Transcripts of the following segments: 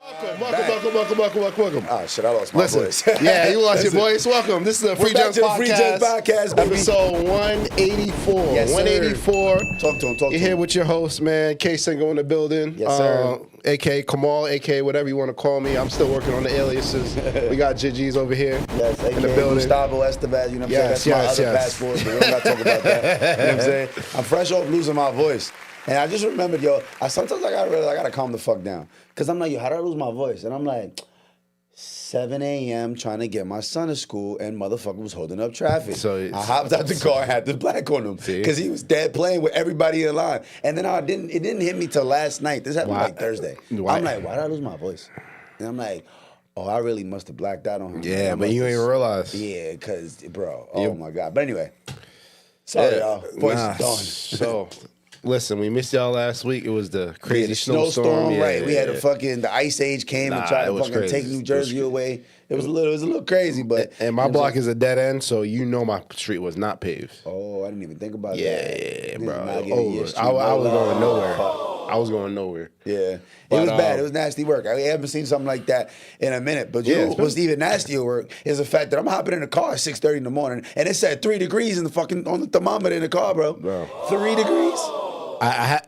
Welcome. Oh, shit, I lost my voice. Yeah, you lost your voice. Welcome. This is the Free Gems Podcast, baby. episode 184. Yes, 184. Talk to him. You're here with your host, man, K Single in the building. Yes, sir. A.K.A. Kamal, A.K.A. whatever you want to call me. I'm still working on the aliases. We got GG's over here Yes, in the A.K.A. building. Gustavo Estevez, you know what I'm saying? That's my other passport, but we don't got to talk about that. You know what I'm saying? I'm fresh off losing my voice. And I just remembered, sometimes I gotta calm the fuck down. Because I'm like, how did I lose my voice? And I'm like, 7 a.m. trying to get my son to school, and motherfucker was holding up traffic. So I hopped out the car and had the black on him because he was dead playing with everybody in line. And then it didn't hit me till last night. This happened like Thursday. I'm like, why did I lose my voice? And I'm like, oh, I really must have blacked out on him. Yeah, but you ain't realize. Yeah, because, bro, oh my God. But anyway, sorry, y'all. Voice is gone. So, listen, we missed y'all last week. It was the crazy snowstorm. Yeah, right. We had the ice age came and tried to fucking take New Jersey away. It was a little crazy, but and my block is a dead end, so you know my street was not paved. Oh, I didn't even think about that. Yeah, bro. I was going nowhere. I was going nowhere. Yeah, it was bad. It was nasty work. I haven't seen something like that in a minute. But you know what was even nastier work is the fact that I'm hopping in the car at 6:30 in the morning, and it said 3 degrees on the thermometer in the car, bro. 3 degrees.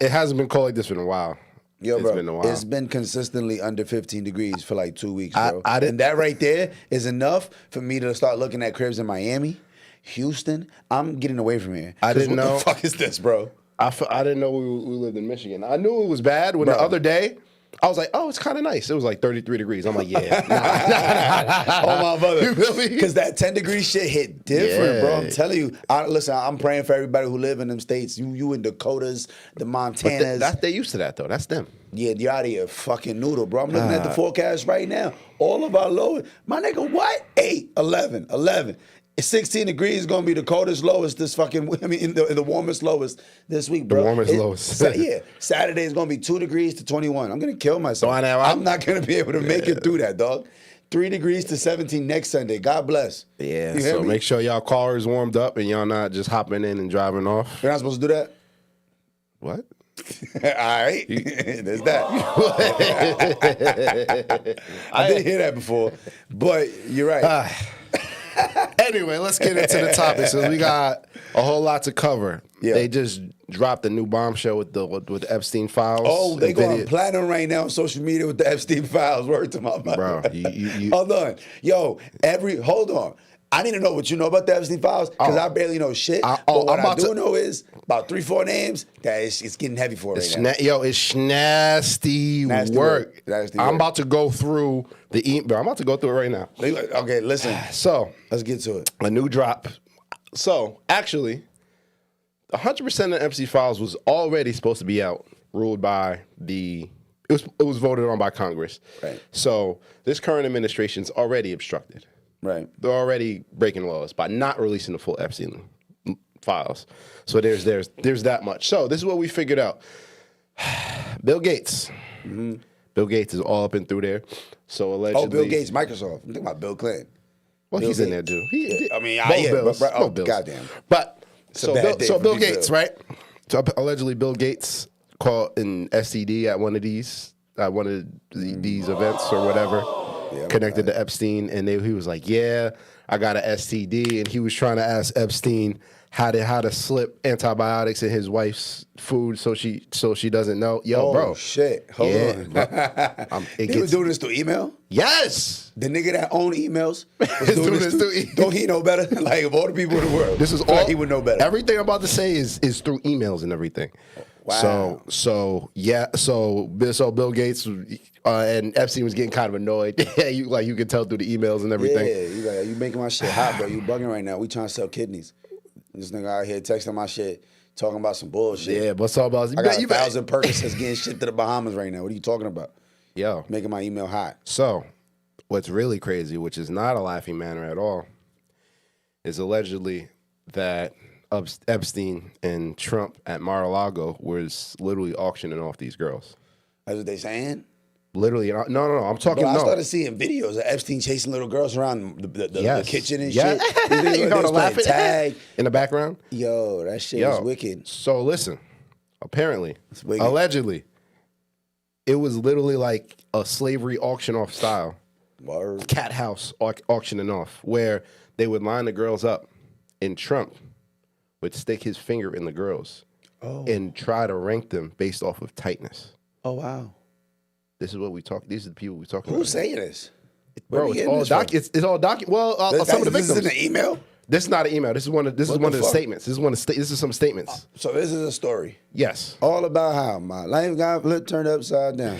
It hasn't been cold like this in a while. Yo, bro, it's been consistently under 15 degrees for like 2 weeks, bro. And that right there is enough for me to start looking at cribs in Miami, Houston. I'm getting away from here. I didn't know. What the fuck is this, bro? I didn't know we lived in Michigan. I knew it was bad when the other day I was like, oh, it's kind of nice. It was like 33 degrees. I'm like, yeah. Nah. Oh, my brother. Because that 10-degree shit hit different, bro. I'm telling you. Listen, I'm praying for everybody who live in them states. You in Dakotas, the Montanas. They used to that, though. That's them. Yeah, you're out of here fucking noodle, bro. I'm looking at the forecast right now. All of our low. My nigga, what? 8, 11. 16 degrees is going to be the coldest lowest this fucking, the warmest lowest this week, bro. The warmest lowest. Yeah. Saturday is going to be 2 degrees to 21. I'm going to kill myself. I'm not going to be able to make it through that, dog. 3 degrees to 17 next Sunday. God bless. Yeah, so make sure y'all car is warmed up and y'all not just hopping in and driving off. You're not supposed to do that? What? All right. There's that. I didn't hear that before, but you're right. Anyway, let's get into the topic. So we got a whole lot to cover. Yeah. They just dropped a new bombshell with the Epstein files. Oh, they going platinum right now on social media with the Epstein files. Word to my mouth. Bro, you hold on. Yo, hold on. I need to know what you know about the Epstein files because I barely know shit. But what I do know is about 3-4 names that it's getting heavy for right now. It's nasty work. I'm about to go through the email. I'm about to go through it right now. Okay, listen. So let's get to it. A new drop. So actually, 100% of the Epstein files was already supposed to be out, ruled by it was voted on by Congress. Right. So this current administration's already obstructed. Right. They're already breaking laws by not releasing the full Epstein files. So there's that much. So this is what we figured out. Bill Gates. Mm-hmm. Bill Gates is all up and through there. So allegedly. Oh, Bill Gates, Microsoft. I'm thinking about Bill Clinton. Well, he's in there too. Both Bills. Goddamn. But so Bill Gates, right? So allegedly Bill Gates caught an STD at one of these events or whatever. Yeah, connected to Epstein, and he was like, "Yeah, I got an STD," and he was trying to ask Epstein how to slip antibiotics in his wife's food so she doesn't know. Yo, bro, shit, hold on. He was doing this through email. Yes, the nigga that owned emails was doing this through. Don't he know better? Like of all the people in the world, this is all he would know better. Everything I'm about to say is through emails and everything. Wow. So Bill Gates and Epstein was getting kind of annoyed. Yeah, you could tell through the emails and everything. Yeah, you making my shit hot, bro. You bugging right now. We trying to sell kidneys. This nigga out here texting my shit, talking about some bullshit. Yeah, but it's all about. I got 1,000 Percocets getting shit to the Bahamas right now. What are you talking about? Yo, making my email hot. So, what's really crazy, which is not a laughing matter at all, is allegedly that Epstein and Trump at Mar-a-Lago was literally auctioning off these girls. That's what they saying? Literally, no. I'm talking. Bro, I started seeing videos of Epstein chasing little girls around the kitchen and shit. You know, laughing tag in the background. Yo, that shit was wicked. So listen, apparently, allegedly, It was literally like a slavery auction off style. Word. Cat house auctioning off, where they would line the girls up, and Trump would stick his finger in the girls and try to rank them based off of tightness. Oh, wow. This is what we talk. These are the people we talking about. Who's saying this? Bro, it's all it's all document. Well, some of the victims. This is in the email? This is not an email. This is one of the statements. This is some statements. So this is a story. Yes. All about how my life got flipped, turned upside down.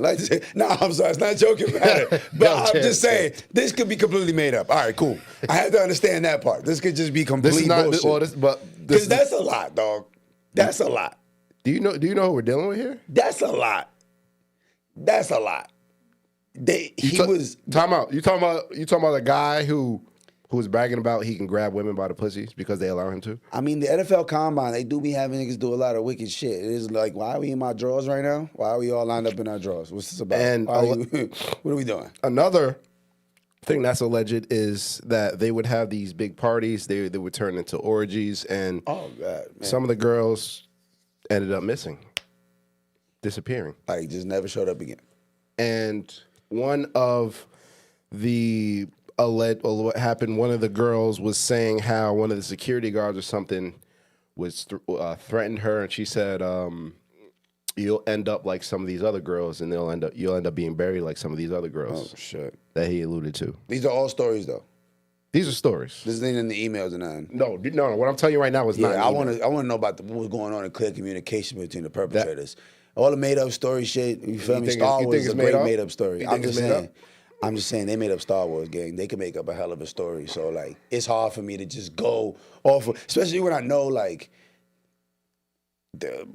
Like to say, I'm sorry, it's not joking about it. But I'm just saying, this could be completely made up. All right, cool. I have to understand that part. This could just be complete bullshit. Because that's a lot, dog. That's a lot. Do you know who we're dealing with here? That's a lot. That's a lot. Time out. You talking about a guy who was bragging about he can grab women by the pussies because they allow him to? I mean, the NFL Combine, they do be having niggas do a lot of wicked shit. It is like, why are we in my drawers right now? Why are we all lined up in our drawers? What's this about? And what are we doing? Another thing that's alleged is that they would have these big parties. They would turn into orgies, and some of the girls ended up missing, disappearing. Like, just never showed up again. And one of the what happened, one of the girls was saying how one of the security guards or something was threatened her, and she said, "You'll end up like some of these other girls, and you'll end up being buried like some of these other girls." Oh shit! That he alluded to. These are all stories, though. These are stories. This ain't in the emails or nothing. No. What I'm telling you right now is not. I want to know about what was going on in clear communication between the perpetrators. All the made up story shit. You feel me? Star Wars is a great made up story. I'm just saying they made up Star Wars, gang. They can make up a hell of a story. So like, it's hard for me to just go off, especially when I know like.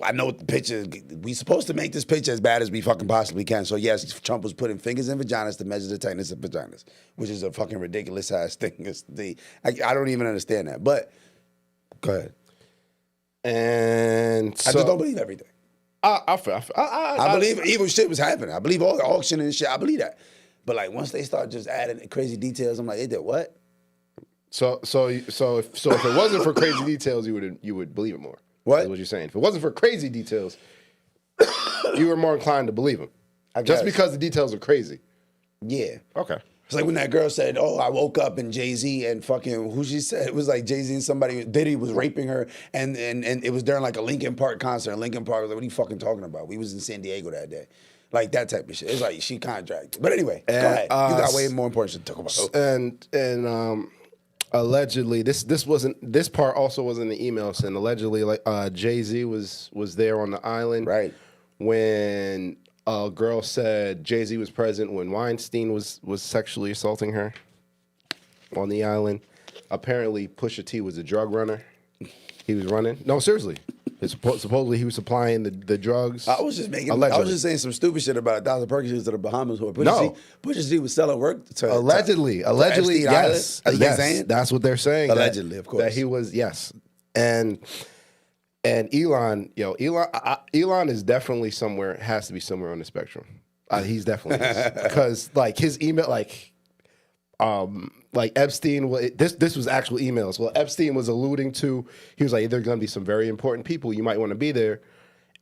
I know the picture. We supposed to make this picture as bad as we fucking possibly can. So yes, Trump was putting fingers in vaginas to measure the tightness of vaginas, which is a fucking ridiculous ass thing. I don't even understand that. But go ahead. And I just don't believe everything. I believe evil shit was happening. I believe all the auction and shit. I believe that. But like once they start just adding crazy details, I'm like, they did what? So if it wasn't for crazy details, you would believe it more. What? Is what you're saying. If it wasn't for crazy details, you were more inclined to believe him. Just because the details are crazy. Yeah. Okay. It's like when that girl said, "Oh, I woke up and Jay-Z and fucking," who she said, it was like Jay-Z and somebody, Diddy was raping her, and it was during like a Linkin Park concert. And Linkin Park was like, "What are you fucking talking about? We was in San Diego that day." Like that type of shit. It's like she contracted. But anyway, go ahead. You got way more important shit to talk about. And allegedly, this part also wasn't in the emails, and allegedly, like Jay-Z was there on the island, right, when a girl said Jay-Z was present when Weinstein was sexually assaulting her on the island. Apparently, Pusha T was a drug runner. He was running. No, seriously. Supposedly he was supplying the drugs. I was just saying some stupid shit about 1,000 Percocets to the Bahamas. Pusha T was selling work to allegedly, yes, that's what they're saying. Allegedly, of course, that he was, yes, and Elon is definitely somewhere. Has to be somewhere on the spectrum. He's definitely because like his email, like Epstein, this was actual emails. Well, Epstein was alluding to, he was like, there are going to be some very important people. You might want to be there.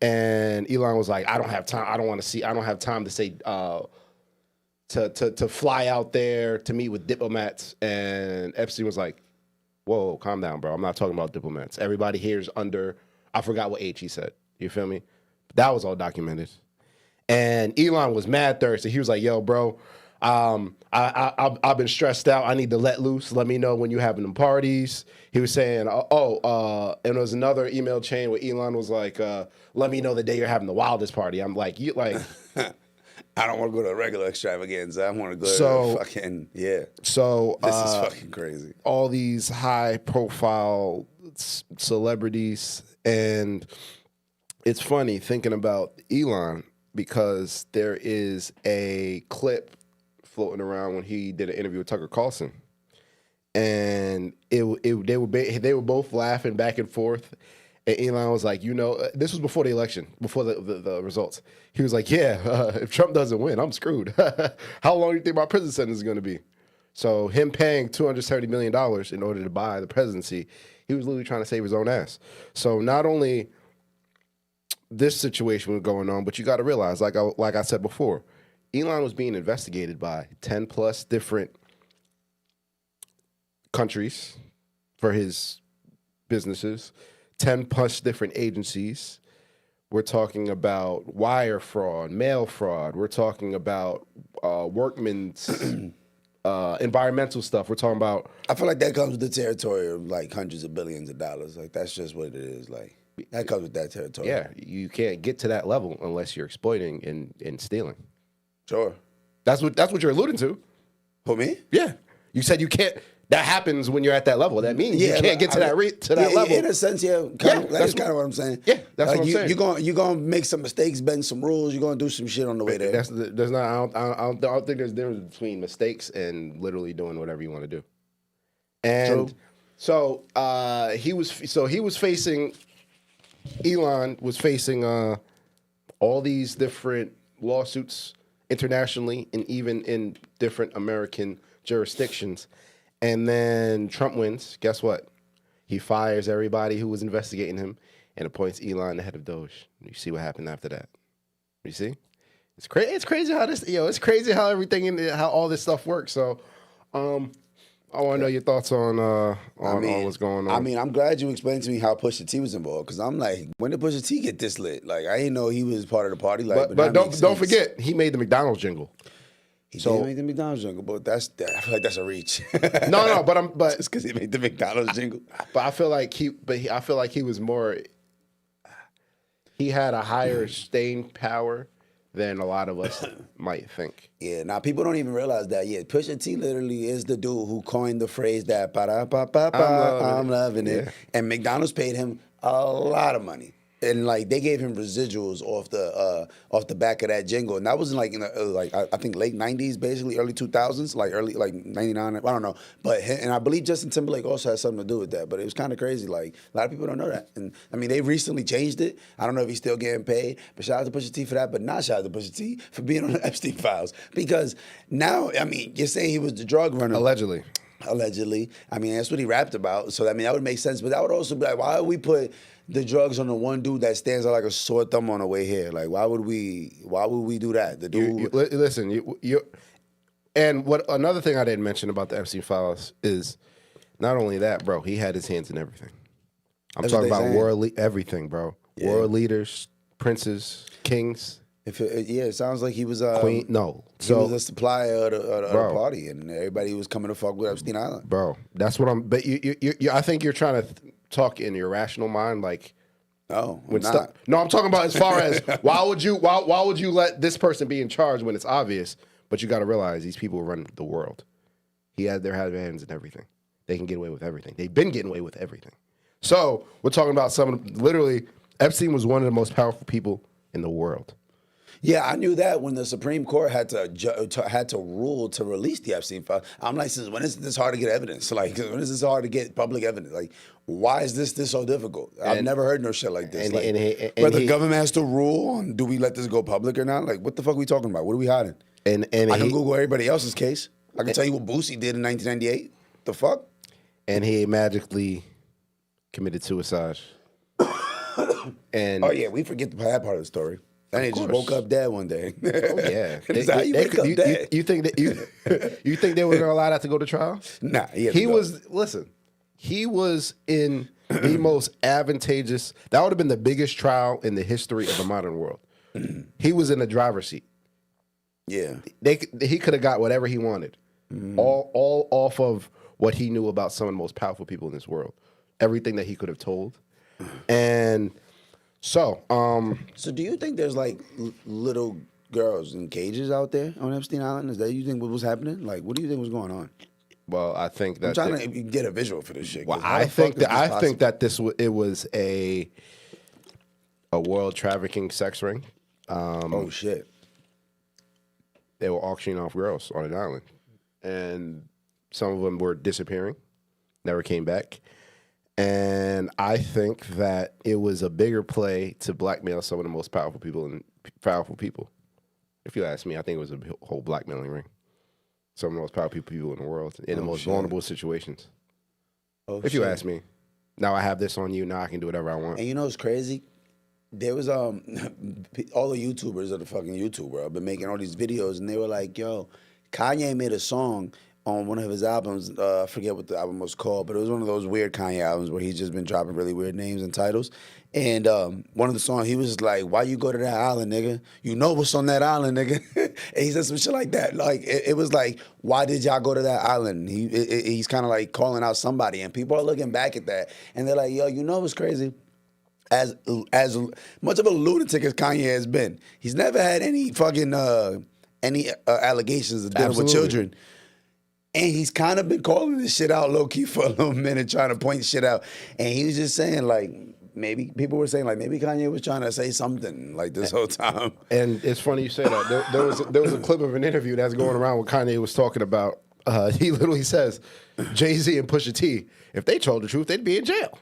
And Elon was like, I don't have time. I don't have time to say, to fly out there to meet with diplomats. And Epstein was like, whoa, calm down, bro. I'm not talking about diplomats. Everybody here is under, I forgot what age he said. You feel me? That was all documented. And Elon was mad thirsty. He was like, yo, bro, I've been stressed out. I need to let loose. Let me know when you're having them parties. He was saying, and there was another email chain where Elon was like, let me know the day you're having the wildest party. I'm like, you like. I don't want to go to a regular extravaganza. I want to go to fucking, yeah. So this is fucking crazy. All these high profile celebrities. And it's funny thinking about Elon because there is a clip floating around when he did an interview with Tucker Carlson, and they were both laughing back and forth. And Elon was like, this was before the election, before the results. He was like, if Trump doesn't win, I'm screwed. How long do you think my prison sentence is going to be? So him paying $270 million in order to buy the presidency, he was literally trying to save his own ass. So not only this situation was going on, but you got to realize, like I said before, Elon was being investigated by 10 plus different countries for his businesses, 10 plus different agencies. We're talking about wire fraud, mail fraud. We're talking about workmen's environmental stuff. We're talking about. I feel like that comes with the territory of like hundreds of billions of dollars. Like that's just what it is. Like that comes with that territory. Yeah, you can't get to that level unless you're exploiting and stealing. Sure. That's what you're alluding to. For me? Yeah. You said you can't. That happens when you're at that level. That means you can't get to that level. In a sense, that's kind of what I'm saying. Yeah, that's what I'm saying. You're gonna make some mistakes, bend some rules. You're gonna do some shit on the way there. There's not. I don't think there's a difference between mistakes and literally doing whatever you want to do. And True. so he was facing. Elon was facing all these different lawsuits internationally and even in different American jurisdictions. And then Trump wins. Guess what? He fires everybody who was investigating him and appoints Elon the head of Doge. You see what happened after that? You see? It's crazy. It's crazy how this. It's crazy how everything how all this stuff works. So, I want to know your thoughts on all what's going on. I mean, I'm glad you explained to me how Pusha T was involved because I'm like, when did Pusha T get this lit? Like, I didn't know he was part of the party. Like, but don't forget, he made the McDonald's jingle. He did make the McDonald's jingle, but I feel like that's a reach. No, but it's because he made the McDonald's jingle. But I feel like he was more. He had a higher staying power than a lot of us might think. Yeah, now people don't even realize that. Yeah, Pusha T literally is the dude who coined the phrase that I'm loving it. Yeah. And McDonald's paid him a lot of money. And like they gave him residuals off the back of that jingle, and that was like in the, I think late '90s, basically early 2000s, like early like '99. I don't know, and I believe Justin Timberlake also had something to do with that. But it was kind of crazy. Like a lot of people don't know that, and I mean they recently changed it. I don't know if he's still getting paid, but shout out to Pusha T for that. But not shout out to Pusha T for being on the Epstein files because now I mean you're saying he was the drug runner allegedly. I mean that's what he rapped about. So I mean that would make sense, but that would also be like why would we put the drugs on the one dude that stands out like a sore thumb on the way here? Like, why would we do that? The dude. Listen, and what another thing I didn't mention about the Epstein files is not only that, bro. He had his hands in everything. I'm talking about everything, bro. Yeah. World leaders, princes, kings. It sounds like he was Queen. No, he was a supplier of the party, and everybody was coming to fuck with Epstein Island, bro. That's what I'm. But I think you're trying to talk in your rational mind, like. No, no, I'm talking about as far as why would you let this person be in charge when it's obvious? But you got to realize these people run the world. Their hands in everything. They can get away with everything. They've been getting away with everything. So we're talking about literally, Epstein was one of the most powerful people in the world. Yeah, I knew that when the Supreme Court had to rule to release the Epstein file. I'm like, since when is this hard to get evidence? Like, when is this hard to get public evidence? Like, why is this so difficult? I've never heard no shit like this. Where the government has to rule on do we let this go public or not? Like, what the fuck are we talking about? What are we hiding? I can Google everybody else's case. I can tell you what Boosie did in 1998. The fuck? And he magically committed suicide. Oh yeah, we forget that part of the story. And he just woke up dead one day. Oh yeah, how you wake up dead? You think that you think they were going to allow that to go to trial? Nah, he was. Listen, he was in the most advantageous. That would have been the biggest trial in the history of the modern world. He was in the driver's seat. Yeah, he could have got whatever he wanted, all off of what he knew about some of the most powerful people in this world. Everything that he could have told, and. So do you think there's like little girls in cages out there on Epstein Island? Is that you think what was happening? Like, what do you think was going on? Well, I think that I'm trying to get a visual for this shit. Well, I think that it was a world trafficking sex ring. Oh shit! They were auctioning off girls on an island, and some of them were disappearing, never came back. And I think that it was a bigger play to blackmail some of the most powerful people. If you ask me, I think it was a whole blackmailing ring. Some of the most powerful people in the world in the most vulnerable situations. If you ask me, now I have this on you. Now I can do whatever I want. And you know what's crazy? there was all the YouTubers of the fucking YouTube world have been making all these videos, and they were like, "Yo, Kanye made a song on one of his albums. I forget what the album was called, but it was one of those weird Kanye albums where he's just been dropping really weird names and titles. And one of the songs, he was like, "Why you go to that island, nigga? You know what's on that island, nigga." And he said some shit like that. Like it was like, "Why did y'all go to that island?" He's kind of like calling out somebody, and people are looking back at that, and they're like, "Yo, you know what's crazy?" As much of a lunatic as Kanye has been, he's never had any fucking allegations of dealing with children. And he's kind of been calling this shit out low-key for a little minute, trying to point shit out. And he was just saying, like, maybe people were saying, like, maybe Kanye was trying to say something, like, this whole time. And it's funny you say that. There was a clip of an interview that's going around where Kanye was talking about, he literally says, Jay-Z and Pusha T, if they told the truth, they'd be in jail.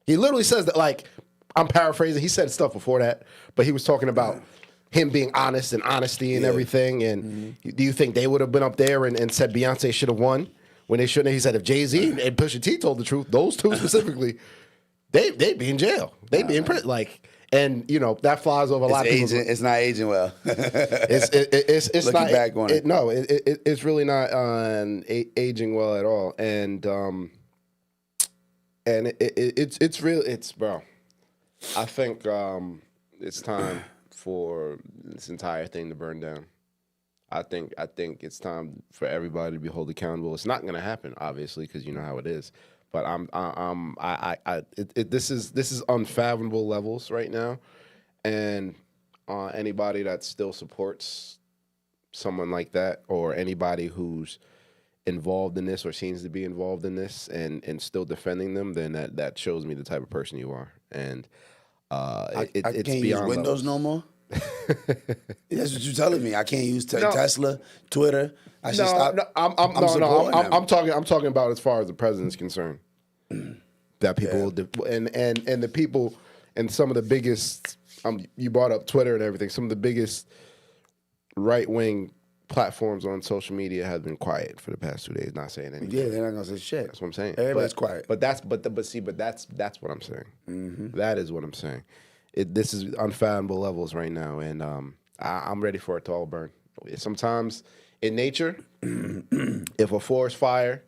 He literally says that, like, I'm paraphrasing. He said stuff before that, but he was talking about him being honest and honesty and everything. And do you think they would have been up there and said Beyonce should have won when they shouldn't have? He said if Jay-Z and Pusha T told the truth, those two specifically, they'd be in jail. They'd be in prison. Like, and you know that flies over a lot of people. It's not aging well. It's looking not back on it. No, it's really not aging well at all. And it's bro. I think it's time for this entire thing to burn down. I think it's time for everybody to be held accountable. It's not going to happen, obviously, because you know how it is. But this is unfathomable levels right now, and anybody that still supports someone like that, or anybody who's involved in this or seems to be involved in this, and still defending them, then that shows me the type of person you are. And I it's can't use Windows no more. That's what you're telling me. I can't use Tesla, Twitter. I should stop. I'm talking about as far as the president's concerned. That people will and the people and some of the biggest. You brought up Twitter and everything. Some of the biggest right wing platforms on social media have been quiet for the past 2 days, not saying anything. Yeah, they're not gonna say shit. That's what I'm saying. Everybody's quiet. But that's what I'm saying. That is what I'm saying. This is unfathomable levels right now, and I'm ready for it to all burn. Sometimes in nature, if a forest fire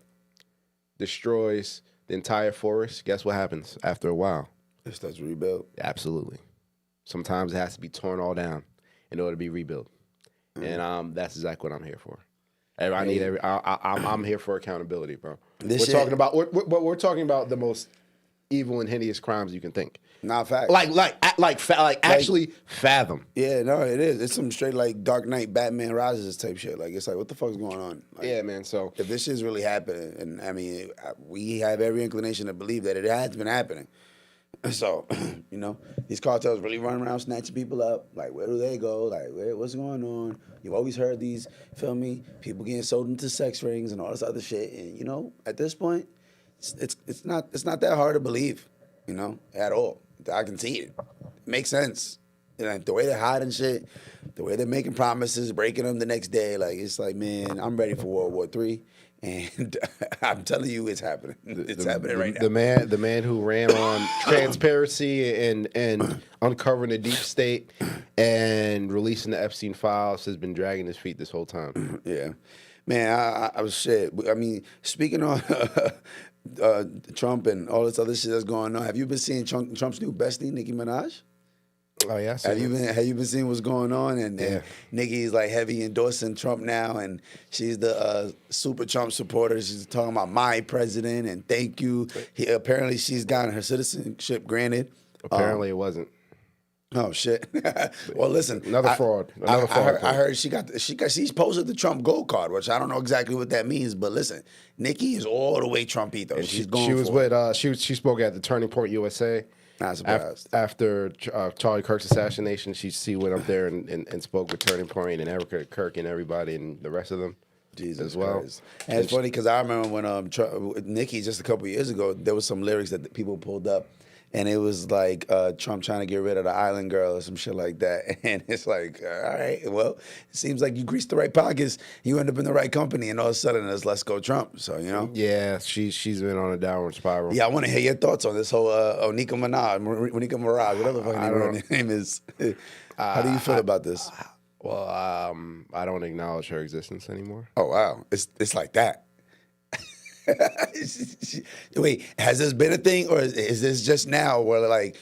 destroys the entire forest, guess what happens after a while? It starts to rebuild. Absolutely. Sometimes it has to be torn all down in order to be rebuilt, and that's exactly what I'm here for. I'm here for accountability, bro. We're talking about the most evil and hideous crimes you can think. Not fact. Actually fathom. Yeah, no, it is. It's some straight like Dark Knight, Batman Rises type shit. Like it's like, what the fuck's going on? Like, yeah, man. So if this shit's really happening, and I mean, we have every inclination to believe that it has been happening. So, you know, these cartels really run around snatching people up. Like, where do they go? Like, what's going on? You've always heard these, feel me? People getting sold into sex rings and all this other shit. And you know, at this point, it's not that hard to believe, you know, at all. I can see it. It makes sense. You know, the way they're hiding shit, the way they're making promises, breaking them the next day. Like, it's like, man, I'm ready for World War III. And I'm telling you, it's happening. It's happening right now. The man who ran on transparency and uncovering the deep state and releasing the Epstein files has been dragging his feet this whole time. Yeah. Man, I was shit. I mean, speaking of Trump and all this other shit that's going on, have you been seeing Trump's new bestie, Nicki Minaj? Oh yeah. Have you been seeing what's going on? And Nicki's like heavy endorsing Trump now, and she's the super Trump supporter. She's talking about my president and thank you. Apparently, she's gotten her citizenship granted. Apparently, it wasn't. Oh shit! Well, listen, another fraud. I heard she's posted the Trump gold card, which I don't know exactly what that means. But listen, Nicki is all the way Trumpy though. She spoke at the Turning Point USA. Not surprised. After Charlie Kirk's assassination, she went up there and spoke with Turning Point and Erica Kirk and everybody and the rest of them. Jesus as well. Christ. And it's funny because I remember when Nicki just a couple years ago, there was some lyrics that people pulled up. and it was like Trump trying to get rid of the island girl or some shit like that. And it's like, all right, well, it seems like you greased the right pockets, you end up in the right company, and all of a sudden it's let's go Trump. So, you know? Yeah, she's been on a downward spiral. Yeah, I want to hear your thoughts on this whole Onika Monika Mirage, whatever the fuck her name is. How do you feel about this? Well, I don't acknowledge her existence anymore. Oh, wow. It's like that. Wait, has this been a thing, or is this just now where like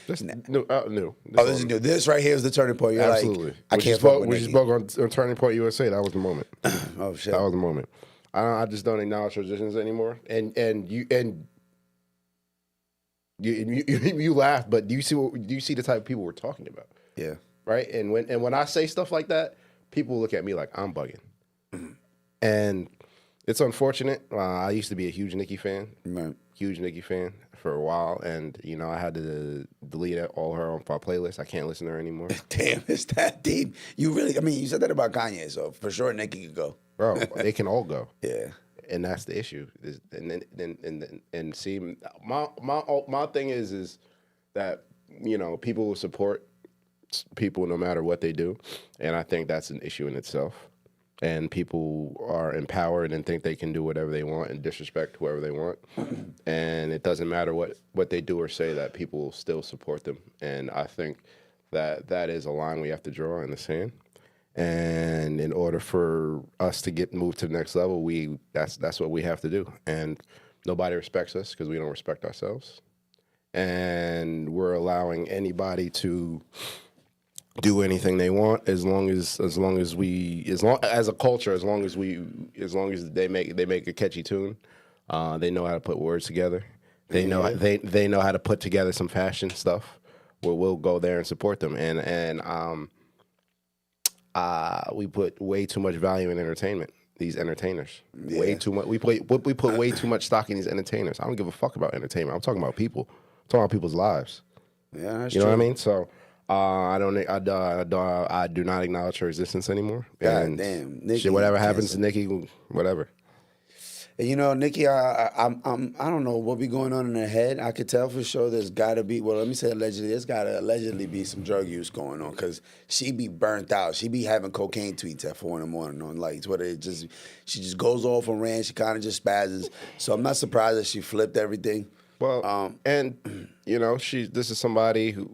new? This is new. This right here is the turning point. You're absolutely. Like, I can't fuck with When she spoke on Turning Point USA, that was the moment. Oh shit, that was the moment. I just don't acknowledge her existence anymore. And you laugh, but do you see the type of people we're talking about? Yeah. Right. And when I say stuff like that, people look at me like I'm bugging, and it's unfortunate. I used to be a huge Nicki fan, huge Nicki fan for a while, and you know I had to delete all her on my playlist. I can't listen to her anymore. Damn, it's that deep. You really? I mean, you said that about Kanye, so for sure Nicki could go. Bro, they can all go. Yeah, and that's the issue. And see, my thing is that you know people will support people no matter what they do, and I think that's an issue in itself. And people are empowered and think they can do whatever they want and disrespect whoever they want. And it doesn't matter what they do or say, that people will still support them. And I think that is a line we have to draw in the sand. And in order for us to move to the next level, that's what we have to do. And nobody respects us because we don't respect ourselves. And we're allowing anybody to do anything they want as long as a culture, as long as they make a catchy tune, they know how to put words together. They know how to put together some fashion stuff. We'll go there and support them. And we put way too much value in entertainment. These entertainers, way too much. We put way too much stock in these entertainers. I don't give a fuck about entertainment. I'm talking about people. I'm talking about people's lives. Yeah, that's you know true. what I mean? So. I do not acknowledge her existence anymore. God damn, Nicki, whatever happens to Nicki, whatever. And you know, Nicki, I don't know what be going on in her head. I could tell for sure there's got to be. Well, let me say allegedly. There's got to allegedly be some drug use going on because she be burnt out. She be having cocaine tweets at 4 a.m. on like Twitter. She just goes off on rant. She kind of just spazzes. So I'm not surprised that she flipped everything. Well, and you know, this is somebody who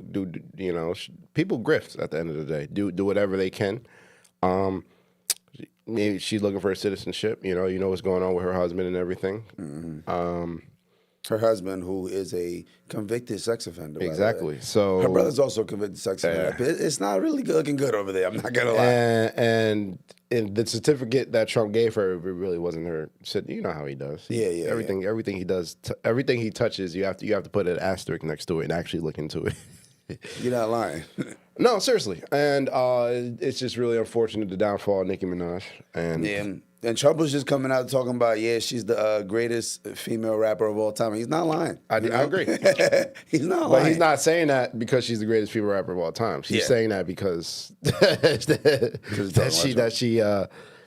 people grift at the end of the day. Do whatever they can. Maybe she's looking for a citizenship. You know what's going on with her husband and everything. Mm-hmm. Her husband, who is a convicted sex offender. Exactly. So her brother's also a convicted sex offender. It's not really looking good over there. I'm not gonna lie. And the certificate that Trump gave her, it really wasn't her. You know how he does. Yeah. Everything he does, everything he touches, you have to put an asterisk next to it and actually look into it. You're not lying. No, seriously. And it's just really unfortunate, the downfall of Nicki Minaj. And Trump was just coming out talking about, she's the greatest female rapper of all time. He's not lying. I agree. He's not lying. But he's not saying that because she's the greatest female rapper of all time. She's saying that because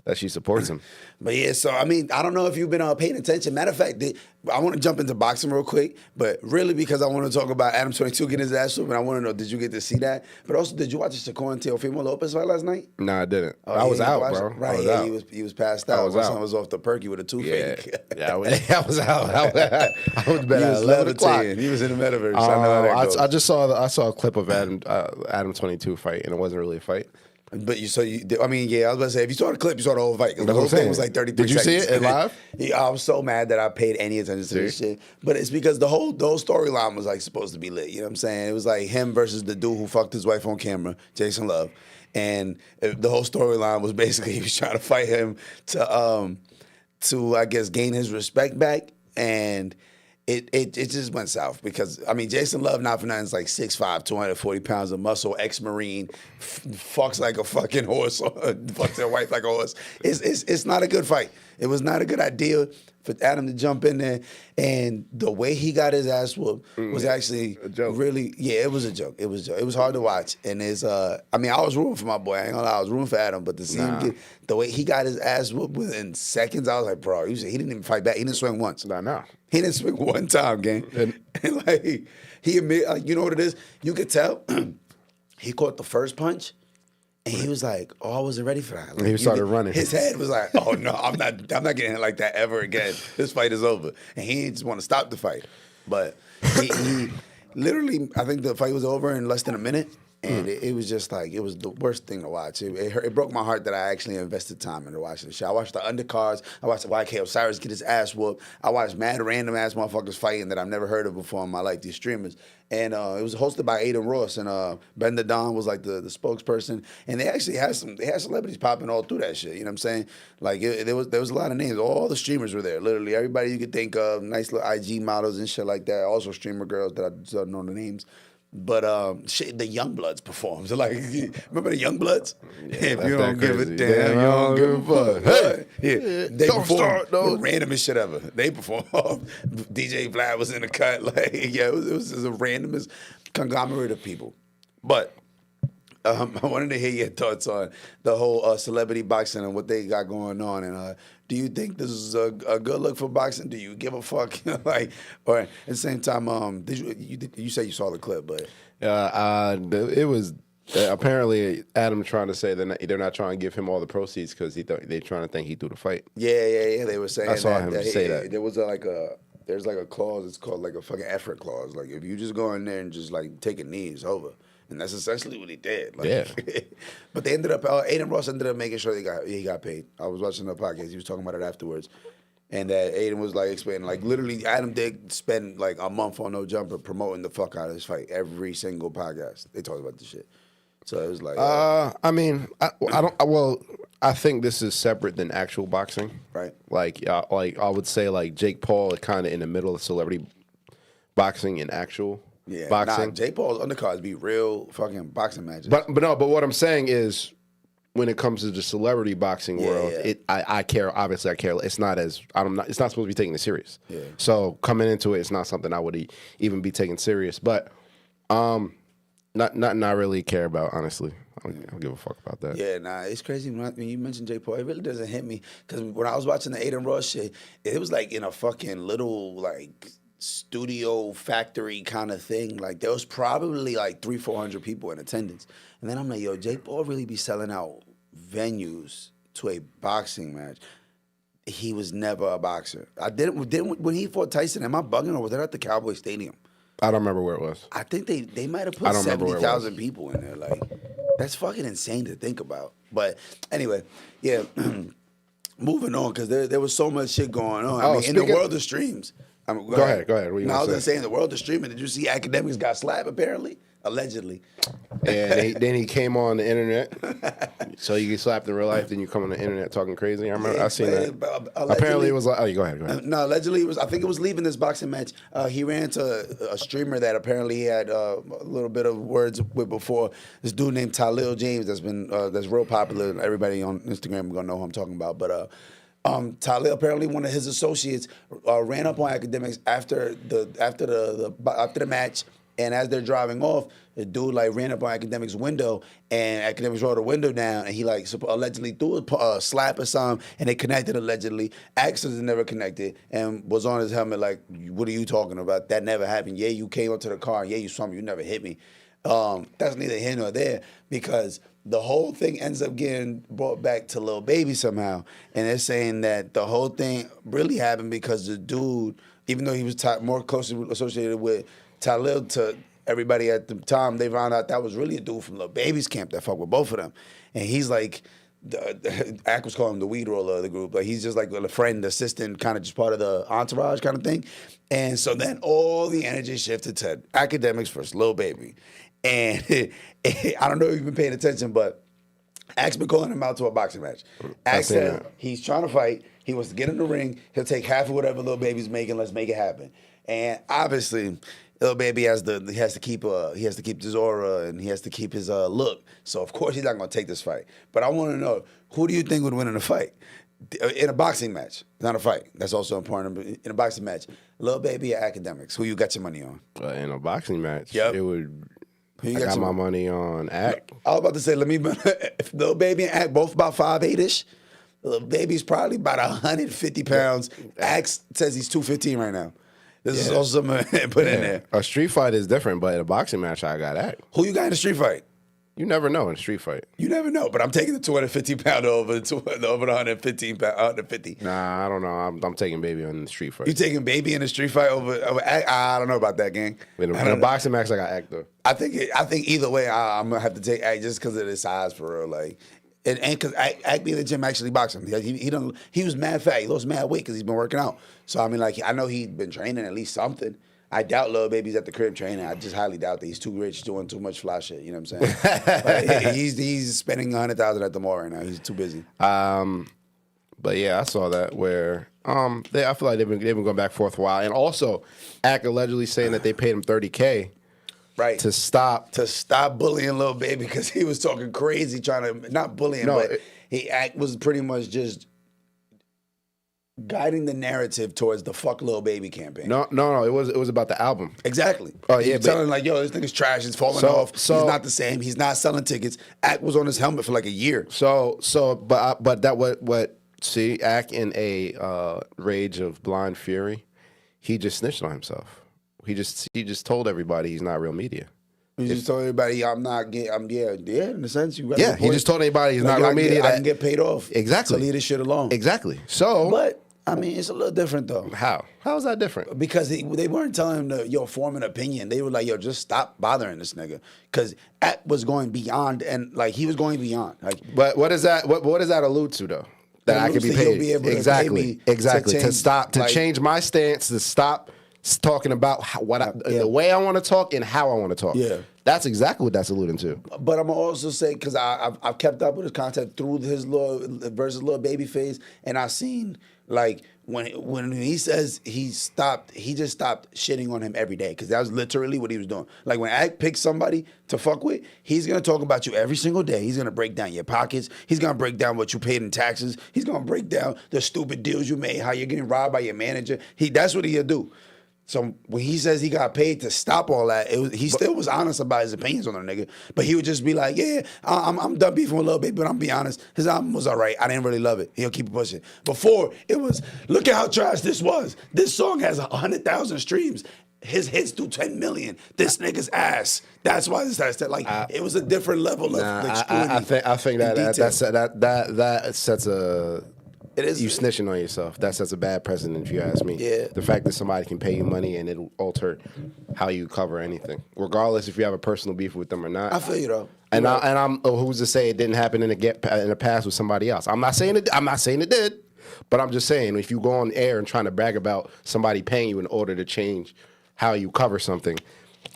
that she supports him. But so I mean, I don't know if you've been paying attention. Matter of fact, I want to jump into boxing real quick, but really because I want to talk about Adam 22 getting his ass whooped, and I want to know, did you get to see that? But also, did you watch the Shakur and Teofimo Lopez fight last night? No, I didn't. I was out, bro. Right, he was passed out. My son was off the perky with a toothache. Yeah, I was out. I was bed at 11 o'clock. He was in the metaverse. I know how that goes. I saw a clip of Adam 22 fight, and it wasn't really a fight. But I was about to say, if you saw the clip, you saw the whole fight. The whole thing was like 33 seconds. Did you see it live? I was so mad that I paid any attention to this shit. But it's because the whole storyline was like supposed to be lit. You know what I'm saying? It was like him versus the dude who fucked his wife on camera, Jason Love. And the whole storyline was basically he was trying to fight him to I guess gain his respect back. And it just went south because, I mean, Jason Love, not for nothing, is like 6'5", 240 pounds of muscle, ex-Marine, fucks like a fucking horse, fucks their wife like a horse. It's not a good fight. It was not a good idea. for Adam to jump in there, and the way he got his ass whooped was actually a joke. Really, yeah, it was a joke. It was hard to watch, and I mean, I was rooting for my boy. I ain't gonna lie, I was rooting for Adam, but to see him the way he got his ass whooped within seconds, I was like, bro, he didn't even fight back. He didn't swing once. No. He didn't swing one time, gang. And like he admit, like, you know what it is? You could tell he caught the first punch. And he was like, "Oh, I wasn't ready for that." Like, he started running. His head was like, "Oh no, I'm not getting hit like that ever again. This fight is over." And he just want to stop the fight, but he literally, I think the fight was over in less than a minute, and it was just like it was the worst thing to watch. It broke my heart that I actually invested time into watching the show. I watched the undercards. I watched YK Osiris get his ass whooped. I watched mad random ass motherfuckers fighting that I've never heard of before in my life. These streamers. And it was hosted by Aiden Ross, and Ben the Don was like the spokesperson. And they actually had celebrities popping all through that shit. You know what I'm saying? Like there was a lot of names. All the streamers were there. Literally everybody you could think of, nice little IG models and shit like that. Also streamer girls that I don't know the names. But the Youngbloods performed. So like, remember the Youngbloods? Yeah, if you don't give a damn, you don't give a fuck. Hey, yeah, they don't performed start those. the randomest shit ever. They performed. DJ Vlad was in the cut. Like, yeah, it was the randomest conglomerate of people. But I wanted to hear your thoughts on the whole celebrity boxing and what they got going on. And do you think this is a good look for boxing? Do you give a fuck? Like, or at the same time, you said you saw the clip, but it was apparently Adam trying to say they're not trying to give him all the proceeds because they're trying to think he threw the fight. Yeah. They were saying I saw him say that. There was there's like a clause. It's called like a fucking effort clause. Like if you just go in there and just like take a knee, it's over. And that's essentially what he did. Like, yeah. But they ended up, Aiden Ross ended up making sure he got paid. I was watching the podcast. He was talking about it afterwards. And that Aiden was like explaining, like literally Adam did spend like a month on No Jumper promoting the fuck out of his fight. Every single podcast. They talked about the shit. So it was like. I mean, I think this is separate than actual boxing. Right. Like I would say like Jake Paul is kind of in the middle of celebrity boxing and actual. Yeah, boxing. Jake Paul's undercards be real fucking boxing matches. But what I'm saying is, when it comes to the celebrity boxing world, I care. Obviously, I care. It's not it's not supposed to be taken serious. Yeah. So coming into it, it's not something I would even be taken serious. But nothing I really care about. Honestly, I don't give a fuck about that. Yeah, it's crazy when you mention Jake Paul. It really doesn't hit me because when I was watching the Aiden Ross shit, it was like in a fucking little like studio factory kind of thing. Like there was probably like 300-400 people in attendance. And then I'm like, yo, Jake Paul really be selling out venues to a boxing match. He was never a boxer. I didn't when he fought Tyson, am I bugging or was that at the Cowboy Stadium? I don't remember where it was. I think they might have put 70,000 people in there. Like that's fucking insane to think about. But anyway, yeah. Moving on, because there was so much shit going on. I mean, in the world of streams. Go ahead. What you I was going to say, in the world of streaming, did you see Academics got slapped, apparently? Allegedly. And then he came on the internet. So you get slapped in real life, then you come on the internet talking crazy. I remember, I seen that. Apparently it was like, go ahead. No, allegedly I think it was leaving this boxing match. He ran to a streamer that apparently he had a little bit of words with before. This dude named Talil James that's real popular. Everybody on Instagram is going to know who I'm talking about. But Talil, apparently one of his associates, ran up on Academics after the match, and as they're driving off, the dude like ran up on Academics' window, and Academics rolled the window down, and he like allegedly threw a slap or something, and they connected allegedly. Axels never connected, and was on his helmet like, "What are you talking about? That never happened. Yeah, you came up to the car. Yeah, you saw me. You never hit me." That's neither here nor there, because the whole thing ends up getting brought back to Lil Baby somehow. And they're saying that the whole thing really happened because the dude, even though he was more closely associated with Talil to everybody at the time, they found out that was really a dude from Lil Baby's camp that fucked with both of them. And he's like, Ack was calling him the weed roller of the group. Like he's just like a friend, assistant, kind of just part of the entourage kind of thing. And so then all the energy shifted to Academics versus Lil Baby. And I don't know if you've been paying attention, but Ack's been calling him out to a boxing match. Ack said he's trying to fight. He wants to get in the ring. He'll take half of whatever Lil Baby's making. Let's make it happen. And obviously, Lil Baby he has to keep his aura and he has to keep his look. So of course he's not going to take this fight. But I want to know, who do you think would win in a fight? In a boxing match, not a fight. That's also important. But in a boxing match, Lil Baby or Academics, who you got your money on? In a boxing match, Yep. it would. I got my money on Act. I was about to say, if Lil Baby and Act both about 5'8"ish, Lil Baby's probably about 150 pounds. Act says he's 215 right now. This is also something put in there. A street fight is different, but in a boxing match, I got Act. Who you got in a street fight? You never know in a street fight. You never know, but I'm taking the 215 pounder over the 115 pound, 150. Nah, I don't know. I'm taking Baby on the street fight. You taking Baby in a street fight over Act? I don't know about that, gang. In a boxing match, I got Act though. I think either way, I'm gonna have to take Act just because of his size for real, like. And because Act be in the gym actually boxing. He was mad fat. He lost mad weight because he's been working out. So I mean, like, I know he's been training at least something. I doubt Lil Baby's at the crib training. I just highly doubt that he's too rich doing too much fly shit. You know what I'm saying? Like, he's spending $100,000 at the mall right now. He's too busy. But yeah, I saw that where I feel like they've been going back and forth a while, and also Act allegedly saying that they paid him $30K. Right. To stop bullying Lil Baby because he was talking crazy, trying to not bullying, but he was pretty much just guiding the narrative towards the fuck Lil Baby campaign. No. It was about the album. Exactly. Oh yeah, telling like, yo, this nigga's trash. It's falling off. He's not the same. He's not selling tickets. Act was on his helmet for like a year. But that what see Act in a rage of blind fury, he just snitched on himself. He just told everybody he's not real media. He just told everybody in a sense. He just told everybody he's not real media. I can get paid off. Exactly. To leave this shit alone. Exactly. So, but I mean, it's a little different though. How is that different? Because they weren't telling him to form an opinion. They were like, yo, just stop bothering this nigga. Because Act was going beyond, and like he was going beyond. Like, but what does that allude to though? That I could be paid. Exactly. To change my stance, to stop talking about the way I want to talk and how I want to talk. Yeah. That's exactly what that's alluding to. But I'm going to also say, because I've kept up with his content through his versus Lil Baby phase, and I've seen, like, when he says he just stopped shitting on him every day, because that was literally what he was doing. Like, when Act picks somebody to fuck with, he's going to talk about you every single day. He's going to break down your pockets. He's going to break down what you paid in taxes. He's going to break down the stupid deals you made, how you're getting robbed by your manager. That's what he'll do. So when he says he got paid to stop all that, he still was honest about his opinions on the nigga. But he would just be like, yeah, I'm done beefing with Lil Baby, but I'm be honest, his album was all right. I didn't really love it. He'll keep pushing. Before, it was, look at how trash this was. This song has 100,000 streams. His hits do 10 million. This nigga's ass. That's why it was a different level of scrutiny. I think that sets a... It is. You snitching on yourself. That sets a bad precedent, if you ask me. Yeah. The fact that somebody can pay you money and it'll alter how you cover anything, regardless if you have a personal beef with them or not. I feel you though. And I'm who's to say it didn't happen in the past with somebody else? I'm not saying it did, but I'm just saying if you go on air and trying to brag about somebody paying you in order to change how you cover something,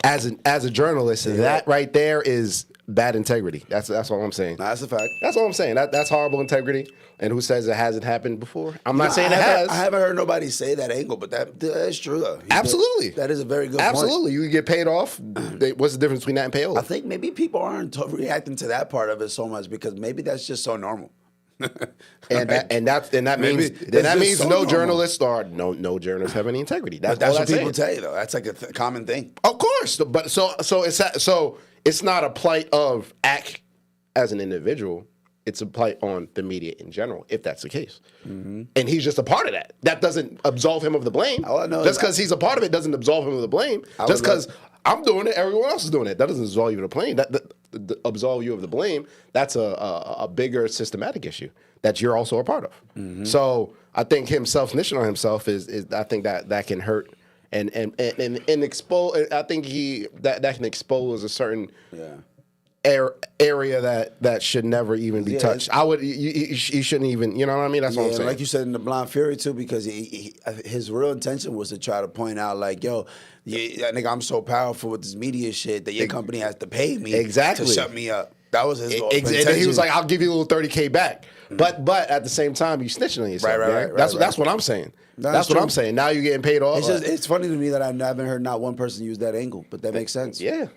as a journalist, that right there is bad integrity. That's all I'm saying. That's a fact. That's all I'm saying. That's horrible integrity. And who says it hasn't happened before? I'm not saying it has. I haven't heard nobody say that angle, but that's true though. Absolutely. That is a very good point. Absolutely. You get paid off. What's the difference between that and payola? I think maybe people aren't reacting to that part of it so much because maybe that's just so normal. that means no journalists have any integrity. That's what people tell you though. That's like a common thing. Of course, but so it's not a plight of Act as an individual. It's a plight on the media in general, if that's the case. Mm-hmm. And he's just a part of that. That doesn't absolve him of the blame. Just because he's a part of it doesn't absolve him of the blame. Just because I'm doing it, everyone else is doing it. That doesn't absolve you of the blame. That absolve you of the blame. That's a bigger systematic issue that you're also a part of. Mm-hmm. So I think him self-snitching on himself is I think that can hurt and expose. I think that can expose a certain. Yeah. Area that should never even be touched. You shouldn't even. You know what I mean? That's what I'm saying. Like you said in the Blind Fury too, because his real intention was to try to point out, like, yo, nigga, I'm so powerful with this media shit that your company has to pay me to shut me up. That was his intention. And he was like, I'll give you a little $30K back. Mm-hmm. But at the same time, you snitching on yourself. Right. That's what I'm saying. That's what I'm saying. Now you're getting paid off. It's funny to me that I haven't heard not one person use that angle, but that makes sense. Yeah.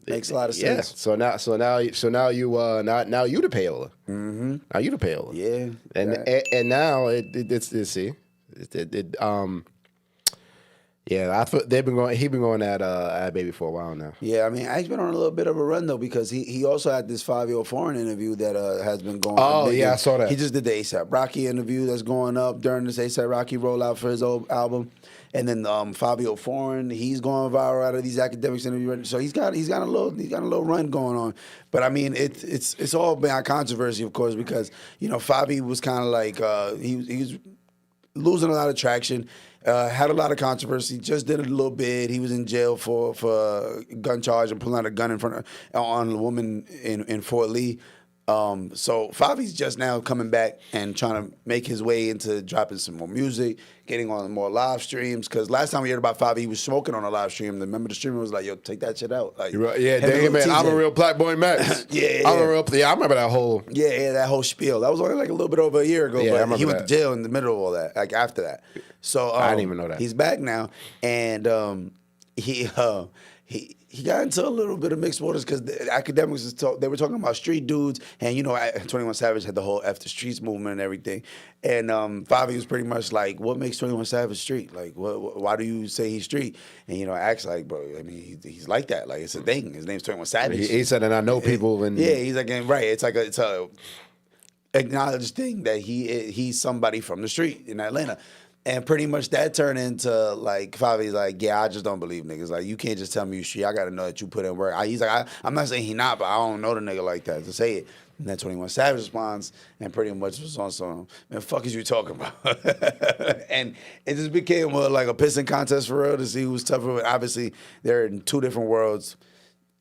Makes a lot of sense. Yeah. So now you the payola. Mm-hmm. Now you the payola. Yeah. And now it's see. Yeah, I thought he been going at Baby for a while now. Yeah, I mean, Ike's been on a little bit of a run though because he also had this 5-year foreign interview that has been going. Oh yeah, I saw that. He just did the ASAP Rocky interview that's going up during this ASAP Rocky rollout for his old album, and then Fabio Foreign, he's going viral out of these academics interviews. So he's got a little run going on. But I mean, it's all been controversy, of course, because Fabi was kind of like he was losing a lot of traction. Had a lot of controversy. Just did it a little bit. He was in jail for a gun charge and pulling out a gun on a woman in Fort Lee. So Favi's just now coming back and trying to make his way into dropping some more music, getting on more live streams. Because last time we heard about Favi, he was smoking on a live stream. Remember the streamer was like, "Yo, take that shit out." Like, yeah, damn man, I'm a real Black Boy Max. I'm a real. Yeah, I remember that whole. Yeah, that whole spiel. That was only like a little bit over a year ago. Yeah, but he went to jail in the middle of all that. Like after that. So I didn't even know that. He's back now, and he got into a little bit of mixed waters because the academics they were talking about street dudes, and 21 Savage had the whole F the Streets movement and everything, and Favi was pretty much like, "What makes 21 Savage street? Like, why do you say he's street?" And Axe like, "Bro, I mean, he's like that. Like, it's a thing. His name's 21 Savage." He said, "And I know people." And yeah, he's like, right. It's a acknowledged thing that he's somebody from the street in Atlanta. And pretty much that turned into like Favi's like, yeah, I just don't believe niggas. Like, you can't just tell me you shit. I got to know that you put in work. He's like, I'm not saying he not, but I don't know the nigga like that to say it. And then 21 Savage responds and pretty much was on some, man, fuck is you talking about? And it just became like a pissing contest for real to see who's tougher. But obviously, they're in two different worlds.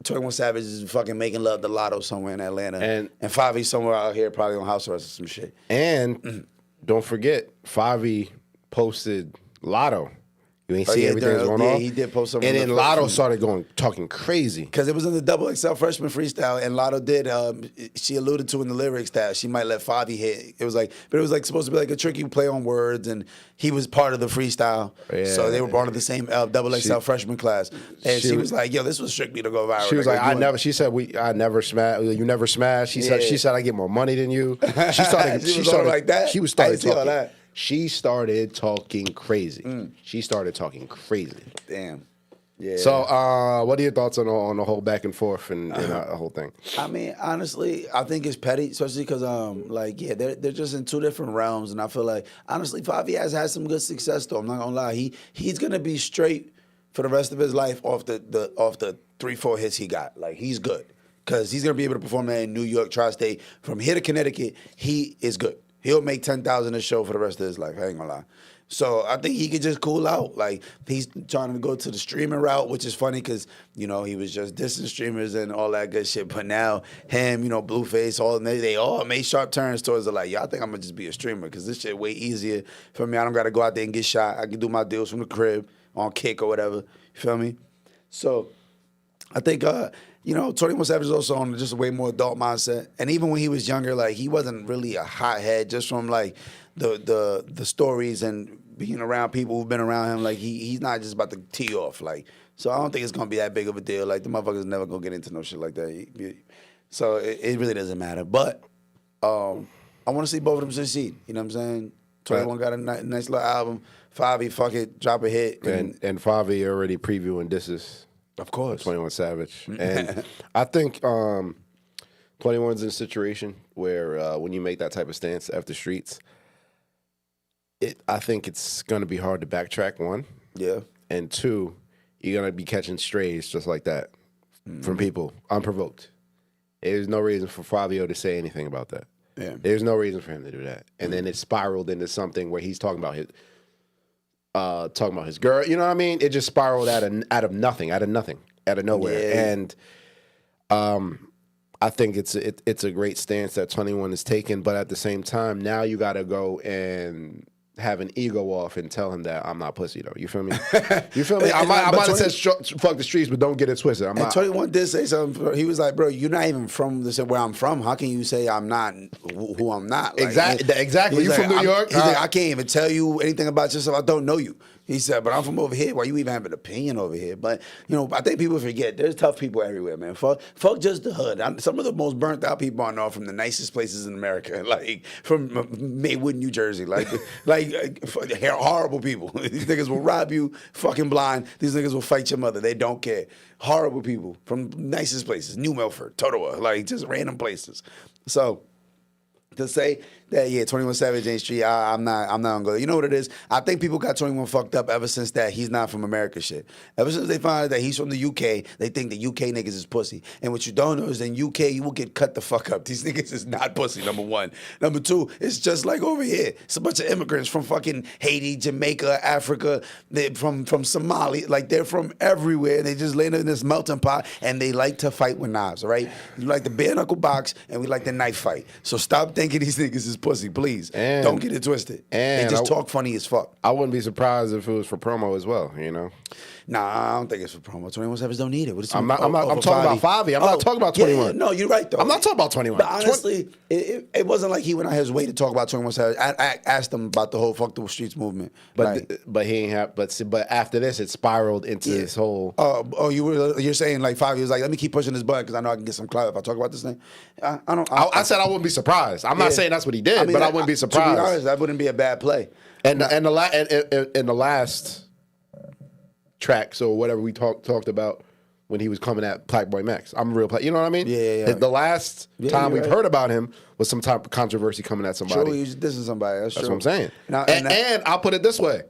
21 Savage is fucking making love to Lotto somewhere in Atlanta. And Favi's somewhere out here probably on house arrest or some shit. And don't forget, Favi posted Lotto. You ain't see everything that's going on? Yeah, he did post something. And then Lotto started talking crazy. Because it was in the XXL freshman freestyle, and Lotto did, she alluded to in the lyrics that she might let Favi hit. It was like supposed to be like a tricky play on words, and he was part of the freestyle. Yeah. So they were part of the same XXL freshman class. And she was like, yo, this was strictly to go viral. She was like, I never smash, you never smash. She said I get more money than you. She started like that? She was started talking that. She started talking crazy. She started talking crazy. Damn. Yeah. So, what are your thoughts on the whole back and forth and the whole thing? I mean, honestly, I think it's petty, especially because, they're just in two different realms, and I feel like, honestly, Favi has had some good success, though. I'm not gonna lie. He's gonna be straight for the rest of his life off the 3-4 hits he got. Like, he's good because he's gonna be able to perform that in New York, Tri-State, from here to Connecticut. He is good. He'll make $10,000 a show for the rest of his life. I ain't gonna lie. So I think he could just cool out. Like, he's trying to go to the streaming route, which is funny because, he was just dissing streamers and all that good shit. But now him, Blueface, they all made sharp turns towards it. Like, I think I'm gonna just be a streamer because this shit way easier for me. I don't gotta go out there and get shot. I can do my deals from the crib on Kick or whatever. You feel me? So I think 21 Savage is also on just a way more adult mindset. And even when he was younger, like, he wasn't really a hothead just from like the stories and being around people who've been around him. Like, he's not just about to tee off. Like, so I don't think it's gonna be that big of a deal. Like, the motherfuckers never gonna get into no shit like that. So it really doesn't matter. But I want to see both of them succeed. You know what I'm saying? 21 got a nice little album. Favi, fuck it, drop a hit. And Favi already previewing disses. Of course. 21 Savage. And I think 21's in a situation where when you make that type of stance after streets, I think it's going to be hard to backtrack, one. Yeah. And two, you're going to be catching strays just like that from people unprovoked. There's no reason for Fabio to say anything about that. Yeah. There's no reason for him to do that. And then it spiraled into something where he's talking about his girl, you know what I mean? It just spiraled out of nothing, out of nowhere. Yeah. And I think it's a great stance that 21 is taking, but at the same time, now you got to go and have an ego off and tell him that I'm not pussy though. You feel me? You feel me? I might have said fuck the streets, but don't get it twisted. 21 did say something. He was like, bro, you're not even from where I'm from. How can you say I'm not who I'm not? Like, exactly. You from New York? He's like, I can't even tell you anything about yourself. I don't know you. He said, but I'm from over here. Why you even have an opinion over here? But, you know, I think people forget there's tough people everywhere, man. Fuck just the hood. Some of the most burnt out people I know from the nicest places in America, like from Maywood, New Jersey. Like horrible people. These niggas will rob you, fucking blind. These niggas will fight your mother. They don't care. Horrible people from nicest places. New Milford, Totowa, like just random places. So to say that 21 Savage ain't street, I'm not gonna go there. You know what it is? I think people got 21 fucked up ever since that he's not from America shit. Ever since they found out that he's from the UK, they think the UK niggas is pussy. And what you don't know is in UK you will get cut the fuck up. These niggas is not pussy, number one. Number two, it's just like over here. It's a bunch of immigrants from fucking Haiti, Jamaica, Africa, from Somalia. Like they're from everywhere. They just land in this melting pot and they like to fight with knives, all right? You like the bare knuckle box and we like the knife fight. So stop thinking these niggas is pussy, please. And don't get it twisted. And they just talk funny as fuck. I wouldn't be surprised if it was for promo as well, you know? Nah, I don't think it's for promo. 21 Savage don't need it. I'm talking about Favi. I'm not talking about 21. Yeah, no, you're right, though. I'm not talking about 21. But honestly, it wasn't like he went out his way to talk about 21 Savage. I asked him about the whole fuck the streets movement. But he ain't have. But after this, it spiraled into this whole. You're saying like Favi was like, let me keep pushing this button because I know I can get some clout if I talk about this thing. I said I wouldn't be surprised. I'm not saying that's what he did, but I wouldn't be surprised. To be honest, that wouldn't be a bad play. And the last tracks or whatever we talked about when he was coming at Black Boy Max. I'm a real player. You know what I mean? Yeah. The last time we've heard about him was some type of controversy coming at somebody. True, he was dissing somebody. That's what true. I'm saying. And I'll put it this way.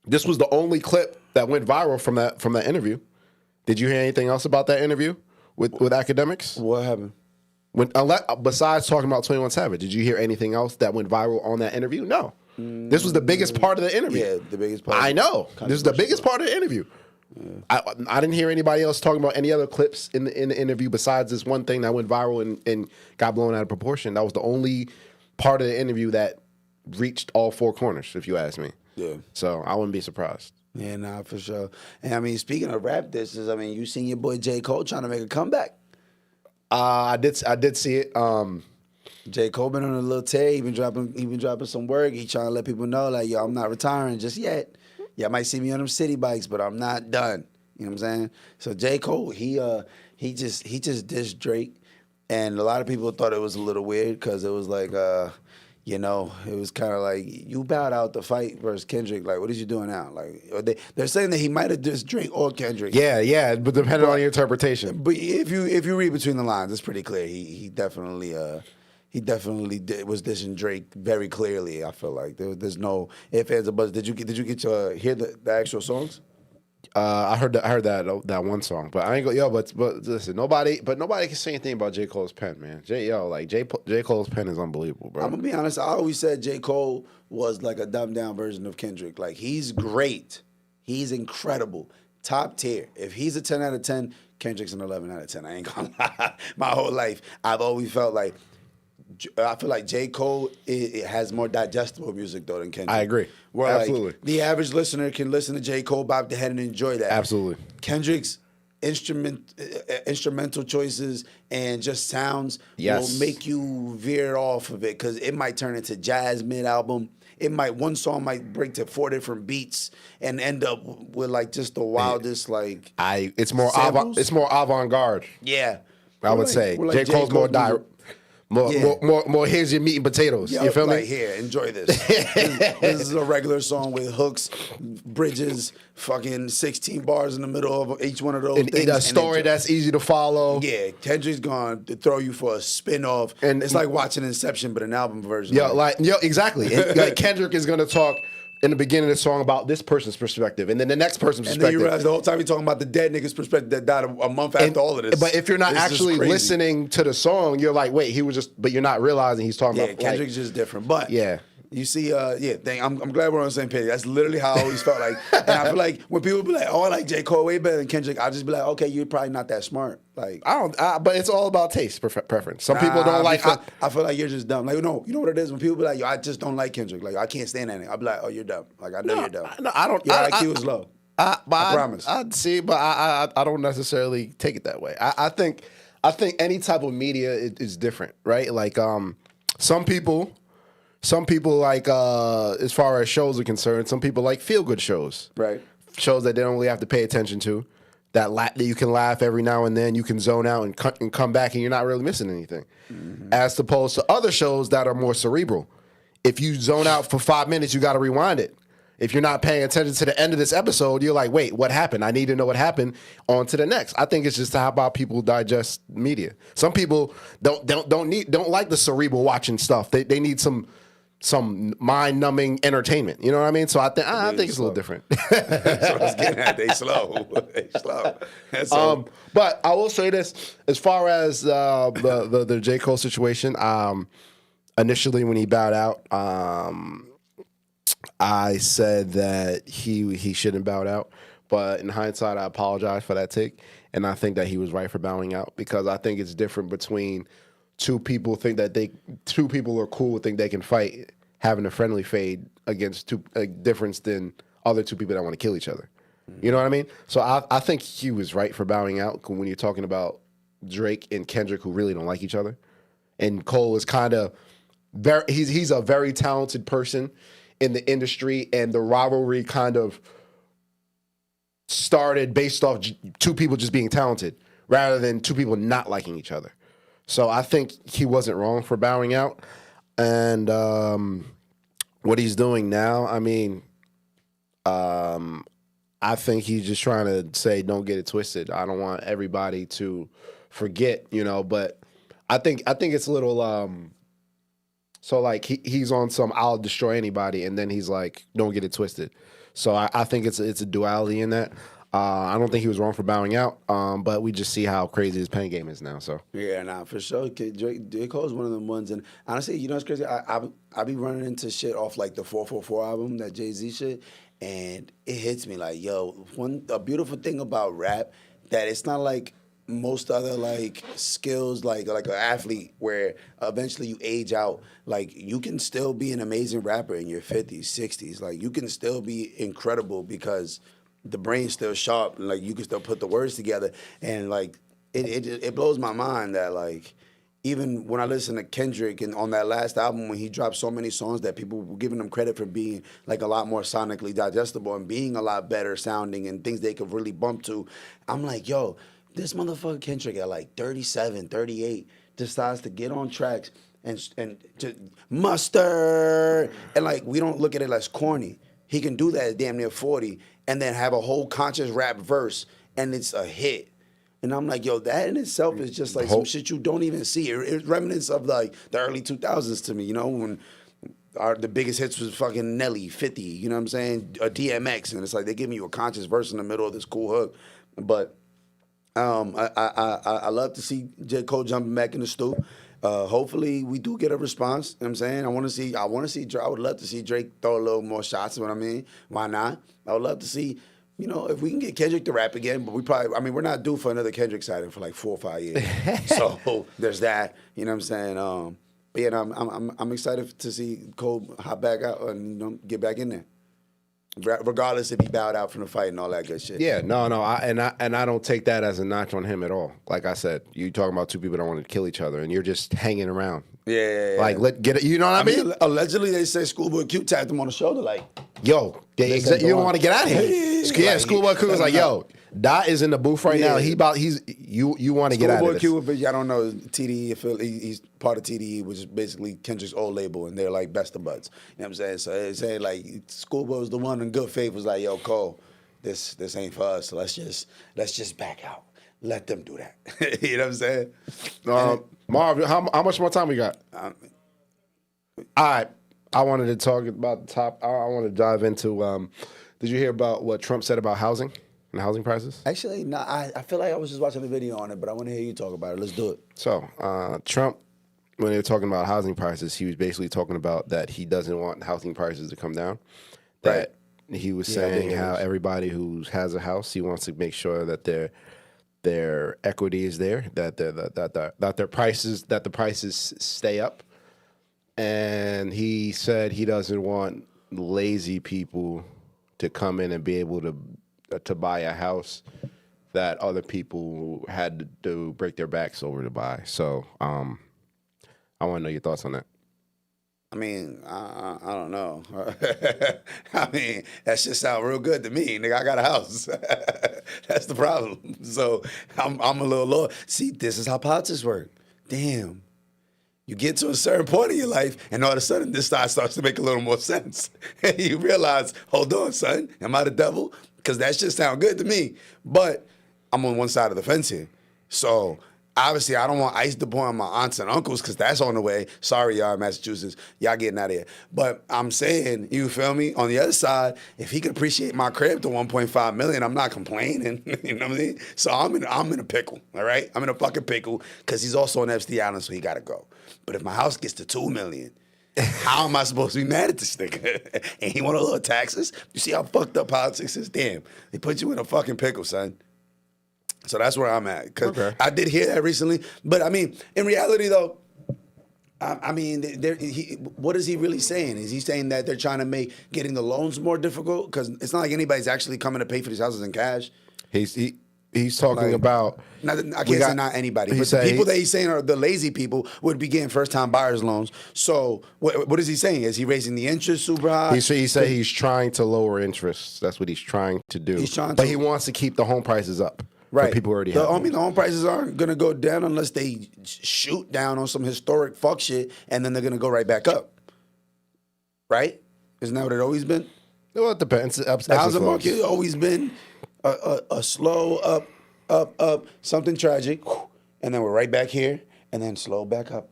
This was the only clip that went viral from that interview. Did you hear anything else about that interview with academics? What happened? Besides talking about 21 Savage, did you hear anything else that went viral on that interview? No. This was the biggest part of the interview. Yeah, the biggest part. I know. This is the biggest part of the interview. Yeah. I didn't hear anybody else talking about any other clips in the interview besides this one thing that went viral and got blown out of proportion. That was the only part of the interview that reached all four corners, if you ask me. Yeah. So I wouldn't be surprised. Yeah, nah, for sure. And I mean, speaking of rap disses, I mean, you seen your boy J. Cole trying to make a comeback. I did see it. J. Cole been on a little tear. He been dropping some work. He trying to let people know, like, yo, I'm not retiring just yet. Y'all might see me on them city bikes, but I'm not done. You know what I'm saying? So J. Cole, he just dissed Drake, and a lot of people thought it was a little weird because it was like, you know, it was kind of like you bowed out the fight versus Kendrick. Like, what is you doing now? Like, they're saying that he might have dissed Drake or Kendrick. Yeah, but depending on your interpretation. But if you read between the lines, it's pretty clear. He definitely was dissing Drake very clearly. I feel like there's no ifs, ands, or buts. Did you get to hear the actual songs? I heard that one song, but I ain't go. But listen, nobody can say anything about J. Cole's pen, man. J. Cole's pen is unbelievable, bro. I'm gonna be honest. I always said J. Cole was like a dumbed down version of Kendrick. Like, he's great, he's incredible, top tier. If he's a 10 out of 10, Kendrick's an 11 out of 10. I ain't gonna lie. My whole life, I've always felt like. I feel like J. Cole it has more digestible music though than Kendrick. I agree. Where absolutely. Like, the average listener can listen to J. Cole, bob their head, and enjoy that. Absolutely. Kendrick's instrumental choices and just sounds will make you veer off of it because it might turn into jazz mid-album. One song might break to 4 different beats and end up with like just the wildest like. It's more avant-garde. Yeah, I would say J. Cole's more direct. More here's your meat and potatoes. You feel me? Here, enjoy this. This is a regular song with hooks, bridges, fucking 16 bars in the middle of each one of those things. A story that's easy to follow. Yeah, Kendrick's going to throw you for a spin-off. And it's like watching Inception, but an album version. Exactly. Like Kendrick is going to talk in the beginning of the song about this person's perspective, and then the next person's perspective. And then you realize the whole time you're talking about the dead nigga's perspective that died a month after all of this. But if you're not actually listening to the song, you're like, wait, he was just, but you're not realizing he's talking about. Kendrick's just different. But yeah. You see, I'm glad we're on the same page. That's literally how I always felt like. And I feel like when people be like, oh, I like J. Cole way better than Kendrick, I'll just be like, okay, you're probably not that smart. Like, but it's all about taste, preference. Some people don't like. I feel like you're just dumb. Like, no, you know what it is? When people be like, yo, I just don't like Kendrick. Like, I can't stand that nigga. I'll be like, oh, you're dumb. Like, I know you're dumb. No, I don't. Your IQ is low. I promise. I see, but I don't necessarily take it that way. I think any type of media is different, right? Like, some people some people like, as far as shows are concerned, some people like feel good shows. Right. Shows that they don't really have to pay attention to, that you can laugh every now and then, you can zone out and come back and you're not really missing anything. As opposed to other shows that are more cerebral. If you zone out for 5 minutes, you got to rewind it. If you're not paying attention to the end of this episode, you're like, wait, what happened? I need to know what happened. On to the next. I think it's just how about people digest media. Some people don't like the cerebral watching stuff. They need some mind-numbing entertainment. You know what I mean? So I think it's a little different. So I was getting at. They slow. So, but I will say this: as far as the J. Cole situation, initially when he bowed out, I said that he shouldn't bow out. But in hindsight, I apologize for that take, and I think that he was right for bowing out because I think it's different between two people are cool, think they can fight, having a friendly fade against a difference than other two people that want to kill each other. You know what I mean? So I think he was right for bowing out when you're talking about Drake and Kendrick, who really don't like each other, and Cole is kind of he's a very talented person in the industry, and the rivalry kind of started based off two people just being talented rather than two people not liking each other. So I think he wasn't wrong for bowing out. And what he's doing now, I mean, I think he's just trying to say, don't get it twisted. I don't want everybody to forget, but I think it's a little, so like he's on some I'll destroy anybody, and then he's like, don't get it twisted. So I think it's a duality in that. I don't think he was wrong for bowing out, but we just see how crazy his pen game is now. So yeah, nah, for sure. J. Cole is one of them ones, and honestly, it's crazy. I be running into shit off like the 444 album, that Jay-Z shit, and it hits me like, yo, a beautiful thing about rap that it's not like most other like skills like an athlete where eventually you age out. Like you can still be an amazing rapper in your 50s, 60s. Like you can still be incredible because the brain's still sharp, and like you can still put the words together. And like it blows my mind that like even when I listen to Kendrick and on that last album when he dropped so many songs that people were giving him credit for being like a lot more sonically digestible and being a lot better sounding and things they could really bump to, I'm like, yo, this motherfucker Kendrick at like 37, 38 decides to get on tracks and to muster, and like we don't look at it as corny. He can do that at damn near 40 and then have a whole conscious rap verse and it's a hit. And I'm like, yo, that in itself is just like some shit you don't even see. It's remnants of like the early 2000s to me, when the biggest hits was fucking Nelly, 50, you know what I'm saying? A DMX, and it's like they giving you a conscious verse in the middle of this cool hook. But I love to see J. Cole jumping back in the stew. Hopefully we do get a response. You know what I'm saying? I want to see I would love to see Drake throw a little more shots, you know what I mean? Why not? I would love to see, if we can get Kendrick to rap again, but we're not due for another Kendrick sighting for like 4 or 5 years. So there's that, you know what I'm saying? But yeah, I'm excited to see Cole hop back out and get back in there. Regardless if he bowed out from the fight and all that good shit. Yeah, no, I don't take that as a notch on him at all. Like I said, you talking about two people that want to kill each other, and you're just hanging around. Yeah. Like get it. You know what I mean? Allegedly, they say Schoolboy Q tapped him on the shoulder, like, yo, you don't want to get out of here. Yeah, Schoolboy Q was like, yo, Dot is in the booth right now. You want to get out of this. Schoolboy Q, I don't know, TDE, he's part of TDE, which is basically Kendrick's old label, and they're like best of buds. You know what I'm saying? So they say like Schoolboy was the one in good faith was like, yo, Cole, this ain't for us. So let's just back out. Let them do that. You know what I'm saying? Marv, how much more time we got? All right. I wanted to talk about the top. I want to dive into. Did you hear about what Trump said about housing and housing prices? Actually, no. I feel like I was just watching a video on it, but I want to hear you talk about it. Let's do it. So, Trump, when they were talking about housing prices, he was basically talking about that he doesn't want housing prices to come down. That he was saying how everybody who has a house, he wants to make sure that their equity is there, that the prices stay up. And he said he doesn't want lazy people to come in and be able to buy a house that other people had to break their backs over to buy. So I want to know your thoughts on that. I mean, I don't know. I mean, that shit sound real good to me, nigga. I got a house. That's the problem. So I'm a little low. See, this is how politics work. Damn. You get to a certain point in your life, and all of a sudden, this side starts to make a little more sense. And you realize, hold on, son, am I the devil? Because that shit sound good to me. But I'm on one side of the fence here. So obviously, I don't want ice to pour on my aunts and uncles because that's on the way. Sorry, y'all in Massachusetts. Y'all getting out of here. But I'm saying, you feel me? On the other side, if he could appreciate my crib to 1.5 million, I'm not complaining. You know what I mean? So I'm in a pickle, all right? I'm in a fucking pickle because he's also on Epstein Island, so he got to go. But if my house gets to 2 million, how am I supposed to be mad at this nigga? And he want to lower taxes? You see how fucked up politics is? Damn. They put you in a fucking pickle, son. So that's where I'm at. Because I did hear that recently. But, I mean, in reality, though, I mean, what is he really saying? Is he saying that they're trying to make getting the loans more difficult? Because it's not like anybody's actually coming to pay for these houses in cash. He's talking about. I can't say not anybody, but the people that he's saying are the lazy people would be getting first-time buyers loans. So what is he saying? Is he raising the interest super high? He said he's trying to lower interest. That's what he's trying to do. But he wants to keep the home prices up. Right. People already have. I mean, the home prices aren't going to go down unless they shoot down on some historic fuck shit, and then they're going to go right back up. Right? Isn't that what it always been? Well, it depends. The housing market always been a slow up, something tragic, and then we're right back here, and then slow back up.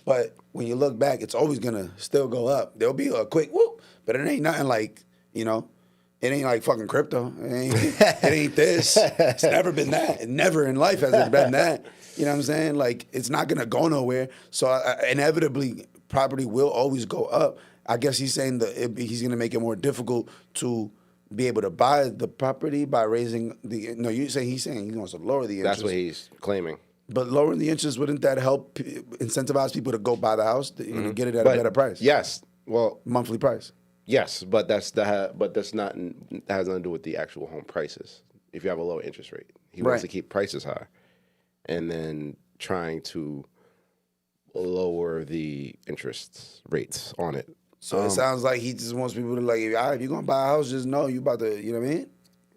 But when you look back, it's always going to still go up. There'll be a quick whoop, but it ain't nothing like, you know, it ain't like fucking crypto. It ain't this. It's never been that. Never in life has it been that. You know what I'm saying? Like, it's not going to go nowhere. So inevitably, property will always go up. I guess he's saying that he's going to make it more difficult to be able to buy the property by raising the. No, he's saying he wants to lower the interest. That's what he's claiming. But lowering the interest, wouldn't that help incentivize people to go buy the house and get it at a better price? Yes. Well, monthly price. Yes, but that's not. That has nothing to do with the actual home prices. If you have a low interest rate, he wants to keep prices high, and then trying to lower the interest rates on it. So it sounds like he just wants people to like, if you're gonna buy a house, just know you about to, you know what I mean?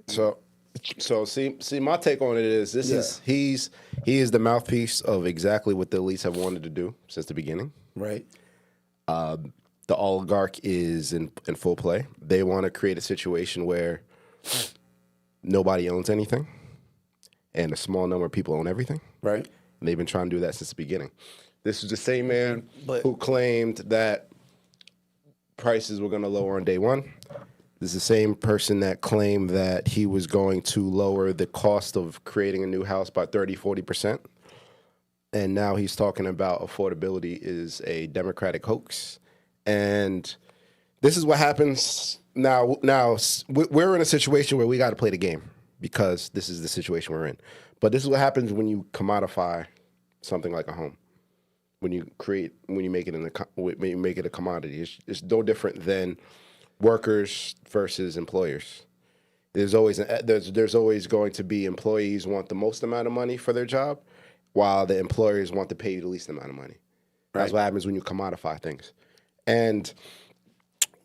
So see, my take on it is he is the mouthpiece of exactly what the elites have wanted to do since the beginning. Right. The oligarch is in full play. They want to create a situation where nobody owns anything, and a small number of people own everything. Right. And they've been trying to do that since the beginning. This is the same man who claimed that prices were going to lower on day one. This is the same person that claimed that he was going to lower the cost of creating a new house by 30, 40%. And now he's talking about affordability is a Democratic hoax. And this is what happens now. Now, we're in a situation where we got to play the game because this is the situation we're in. But this is what happens when you commodify something like a home. When you make it a commodity, it's no different than workers versus employers. There's always going to be employees want the most amount of money for their job, while the employers want to pay you the least amount of money. Right. That's what happens when you commodify things. And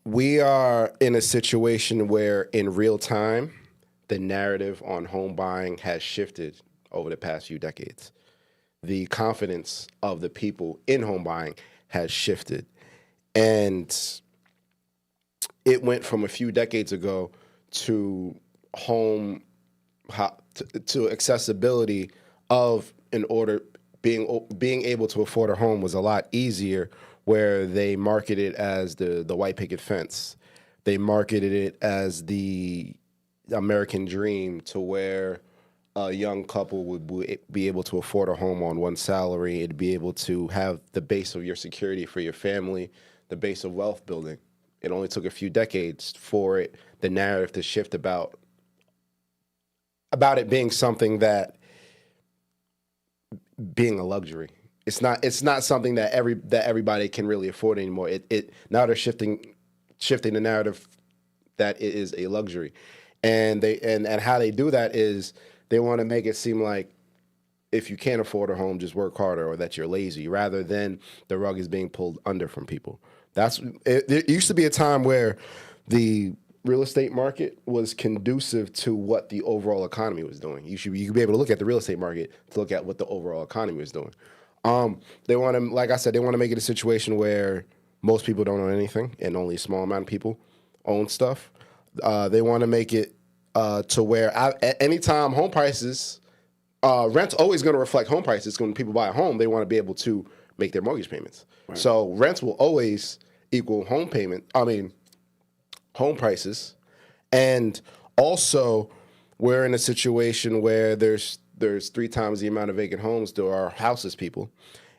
we are in a situation where, in real time, the narrative on home buying has shifted over the past few decades. The confidence of the people in home buying has shifted. And it went from a few decades ago to accessibility of being able to afford a home was a lot easier, where they marketed it as the white picket fence. They marketed it as the American dream, to where a young couple would be able to afford a home on one salary. It'd be able to have the base of your security for your family, the base of wealth building. It only took a few decades for the narrative to shift about it being something that being a luxury. It's not something that everybody can really afford anymore. Now they're shifting the narrative that it is a luxury, and how they do that is they want to make it seem like if you can't afford a home, just work harder, or that you're lazy, rather than the rug is being pulled under from people. There used to be a time where the real estate market was conducive to what the overall economy was doing. You could be able to look at the real estate market to look at what the overall economy was doing. They want to, like I said, they want to make it a situation where most people don't own anything and only a small amount of people own stuff. They want to make it to where at any time home prices, rent's always going to reflect home prices. When people buy a home, they want to be able to make their mortgage payments. Right. So rents will always equal home prices. And also, we're in a situation where there's 3 times the amount of vacant homes there are houses people.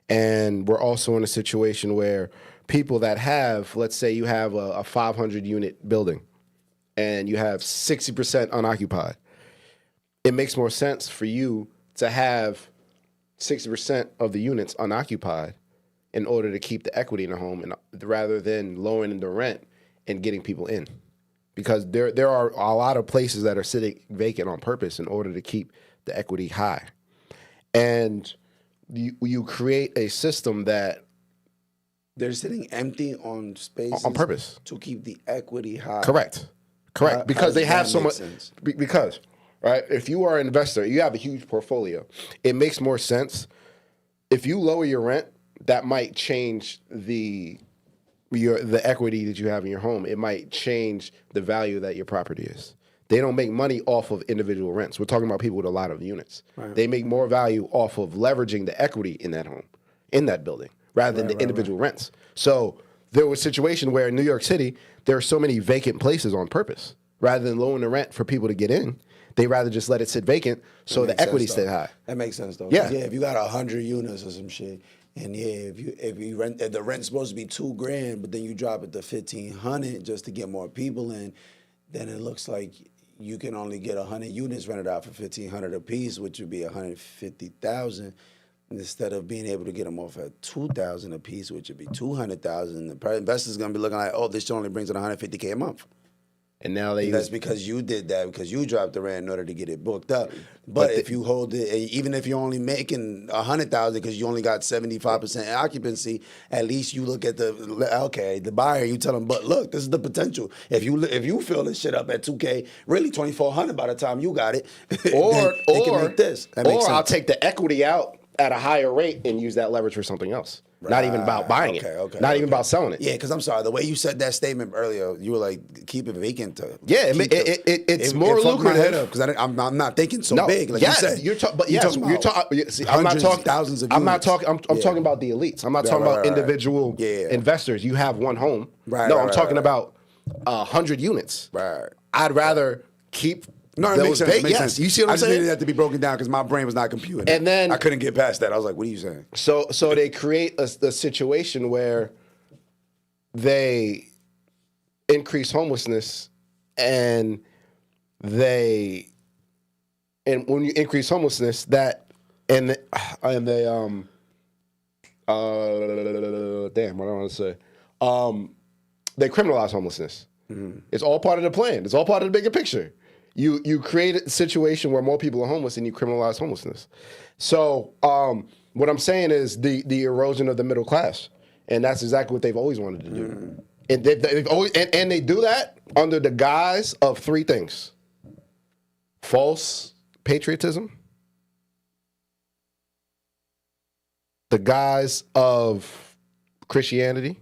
And we're also in a situation where people that have, let's say you have a 500 unit building and you have 60% unoccupied. It makes more sense for you to have 60% of the units unoccupied in order to keep the equity in the home, and rather than lowering the rent and getting people in. Because there are a lot of places that are sitting vacant on purpose in order to keep the equity high. And you create a system that they're sitting empty on spaces on purpose to keep the equity high. Correct. Because they have so much. Because, right, if you are an investor, you have a huge portfolio. It makes more sense if you lower your rent. That might change the equity that you have in your home. It might change the value that your property is. They don't make money off of individual rents. We're talking about people with a lot of units. Right. They make more value off of leveraging the equity in that home, in that building, rather than the individual rents. So there was a situation where in New York City, there are so many vacant places on purpose. Rather than lowering the rent for people to get in, they rather just let it sit vacant so the equity stay high. That makes sense, though. Yeah. If you got 100 units or some shit, and if the rent's supposed to be $2,000, but then you drop it to $1,500 just to get more people in, then it looks like you can only get 100 units rented out for $1,500 a piece, which would be $150,000, instead of being able to get them off at $2,000 a piece, which would be $200,000. The investor's gonna be looking like, oh, this only brings in $150K a month. And now that's because you did that, because you dropped the rent in order to get it booked up. But if you hold it, even if you're only making $100,000 because you only got 75% occupancy, at least you look at the buyer. You tell them, but look, this is the potential. If you fill this shit up at $2K, really $2,400 by the time you got it, or they can make this. Or I'll take the equity out at a higher rate and use that leverage for something else. Right. Not even about buying it. Not even about selling it. Yeah, because I'm sorry, the way you said that statement earlier, you were like, keep it vacant. It's more lucrative. Because I'm not thinking so big. Like yes, you said. You're talking. I'm not talking thousands of. I'm not talking. I'm talking about the elites. I'm not talking about individual investors. You have one home. I'm talking about 100 units. Right. I'd rather keep. No, it makes sense. It makes sense. You see what I'm saying? I just needed that to be broken down because my brain was not computing. And then I couldn't get past that. I was like, "What are you saying?" So they create a situation where they increase homelessness, and when you increase homelessness, damn, what do I want to say? They criminalize homelessness. Mm-hmm. It's all part of the plan. It's all part of the bigger picture. You create a situation where more people are homeless and you criminalize homelessness. So what I'm saying is the erosion of the middle class, and that's exactly what they've always wanted to do. Mm-hmm. And they've always and they do that under the guise of 3 things: false patriotism, the guise of Christianity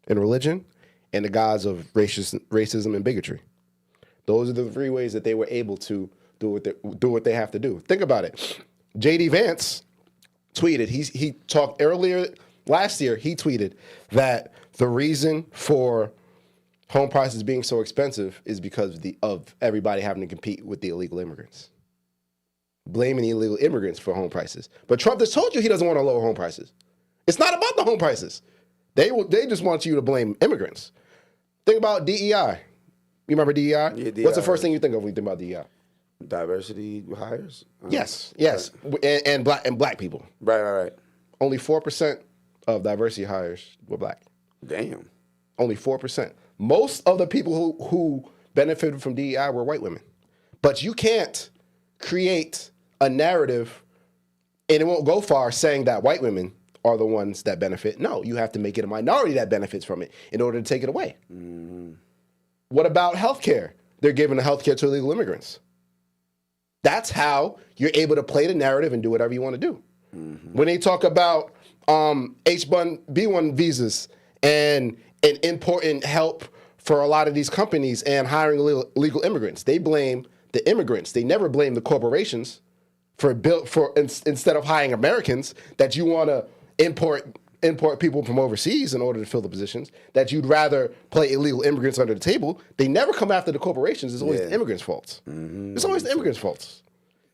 and religion, and the guise of racism and bigotry. Those are the 3 ways that they were able to do what they have to do. Think about it. J.D. Vance tweeted, he talked earlier last year, he tweeted that the reason for home prices being so expensive is because of everybody having to compete with the illegal immigrants. Blaming the illegal immigrants for home prices. But Trump just told you he doesn't want to lower home prices. It's not about the home prices. They just want you to blame immigrants. Think about DEI. You remember DEI? Yeah, DEI. What's the first thing you think of when you think about DEI? Diversity hires? Yes. Right. And black people. Right. Only 4% of diversity hires were black. Damn. Only 4%. Most of the people who benefited from DEI were white women. But you can't create a narrative And it won't go far saying that white women are the ones that benefit. No, you have to make it a minority that benefits from it in order to take it away. Mm-hmm. What about healthcare? They're giving the healthcare to illegal immigrants. That's how you're able to play the narrative and do whatever you want to do. Mm-hmm. When they talk about H-1B1 visas and important help for a lot of these companies and hiring illegal immigrants, they blame the immigrants. They never blame the corporations instead of hiring Americans that you want to import people from overseas in order to fill the positions, that you'd rather play illegal immigrants under the table. They never come after the corporations. It's always the immigrants' faults. Mm-hmm. It's always the immigrants' faults.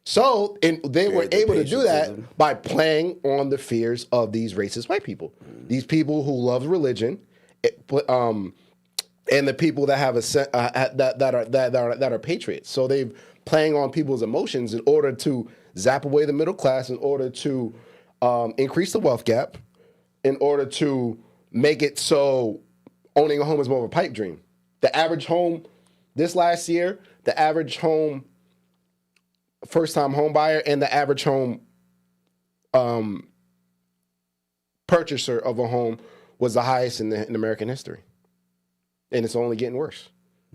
So they were able to do that by playing on the fears of these racist white people. Mm-hmm. These people who love religion, and the people that have that are patriots. So they're playing on people's emotions in order to zap away the middle class, in order to increase the wealth gap, in order to make it so owning a home is more of a pipe dream. The average home this last year, the average home first-time home buyer and the average home purchaser of a home was the highest in American history. And it's only getting worse.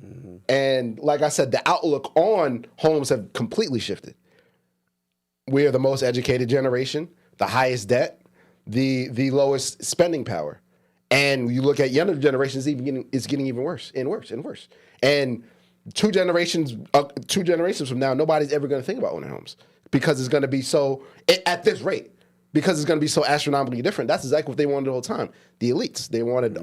Mm-hmm. And like I said, the outlook on homes have completely shifted. We are the most educated generation, the highest debt, the lowest spending power. And you look at younger generations, it's getting even worse and worse and worse. And two generations from now, nobody's ever going to think about owning homes because it's going to be so, at this rate, because it's going to be so astronomically different. That's exactly what they wanted the whole time. The elites, they wanted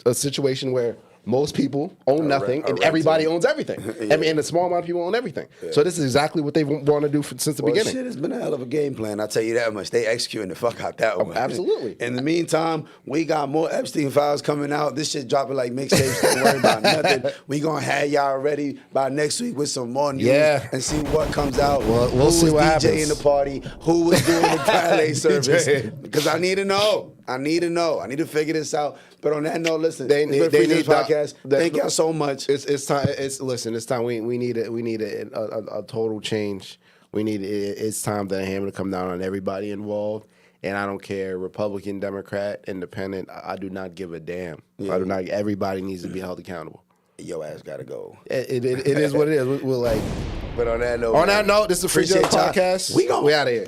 a situation where most people own nothing and everybody owns everything. Yeah. And a small amount of people own everything. Yeah. So this is exactly what they want to do since the beginning. Shit, it's been a hell of a game plan. I'll tell you that much. They executing the fuck out that one. Absolutely. In the meantime, we got more Epstein files coming out. This shit dropping like mixtapes. Don't worry about nothing. We gonna have y'all ready by next week with some more news and see what comes out. We'll see what happens. Who was DJing the party? Who was doing the valet service? Because I need to know. I need to figure this out. But on that note, listen, they need this podcast. Thank y'all so much. It's time. It's time. We need a total change. It's time for the hammer to come down on everybody involved. And I don't care, Republican, Democrat, Independent. I do not give a damn. Yeah. I do not. Everybody needs to be held accountable. Your ass gotta go. It is what it is. We're like. But on that note, this is the Free Judge Podcast. We out of here.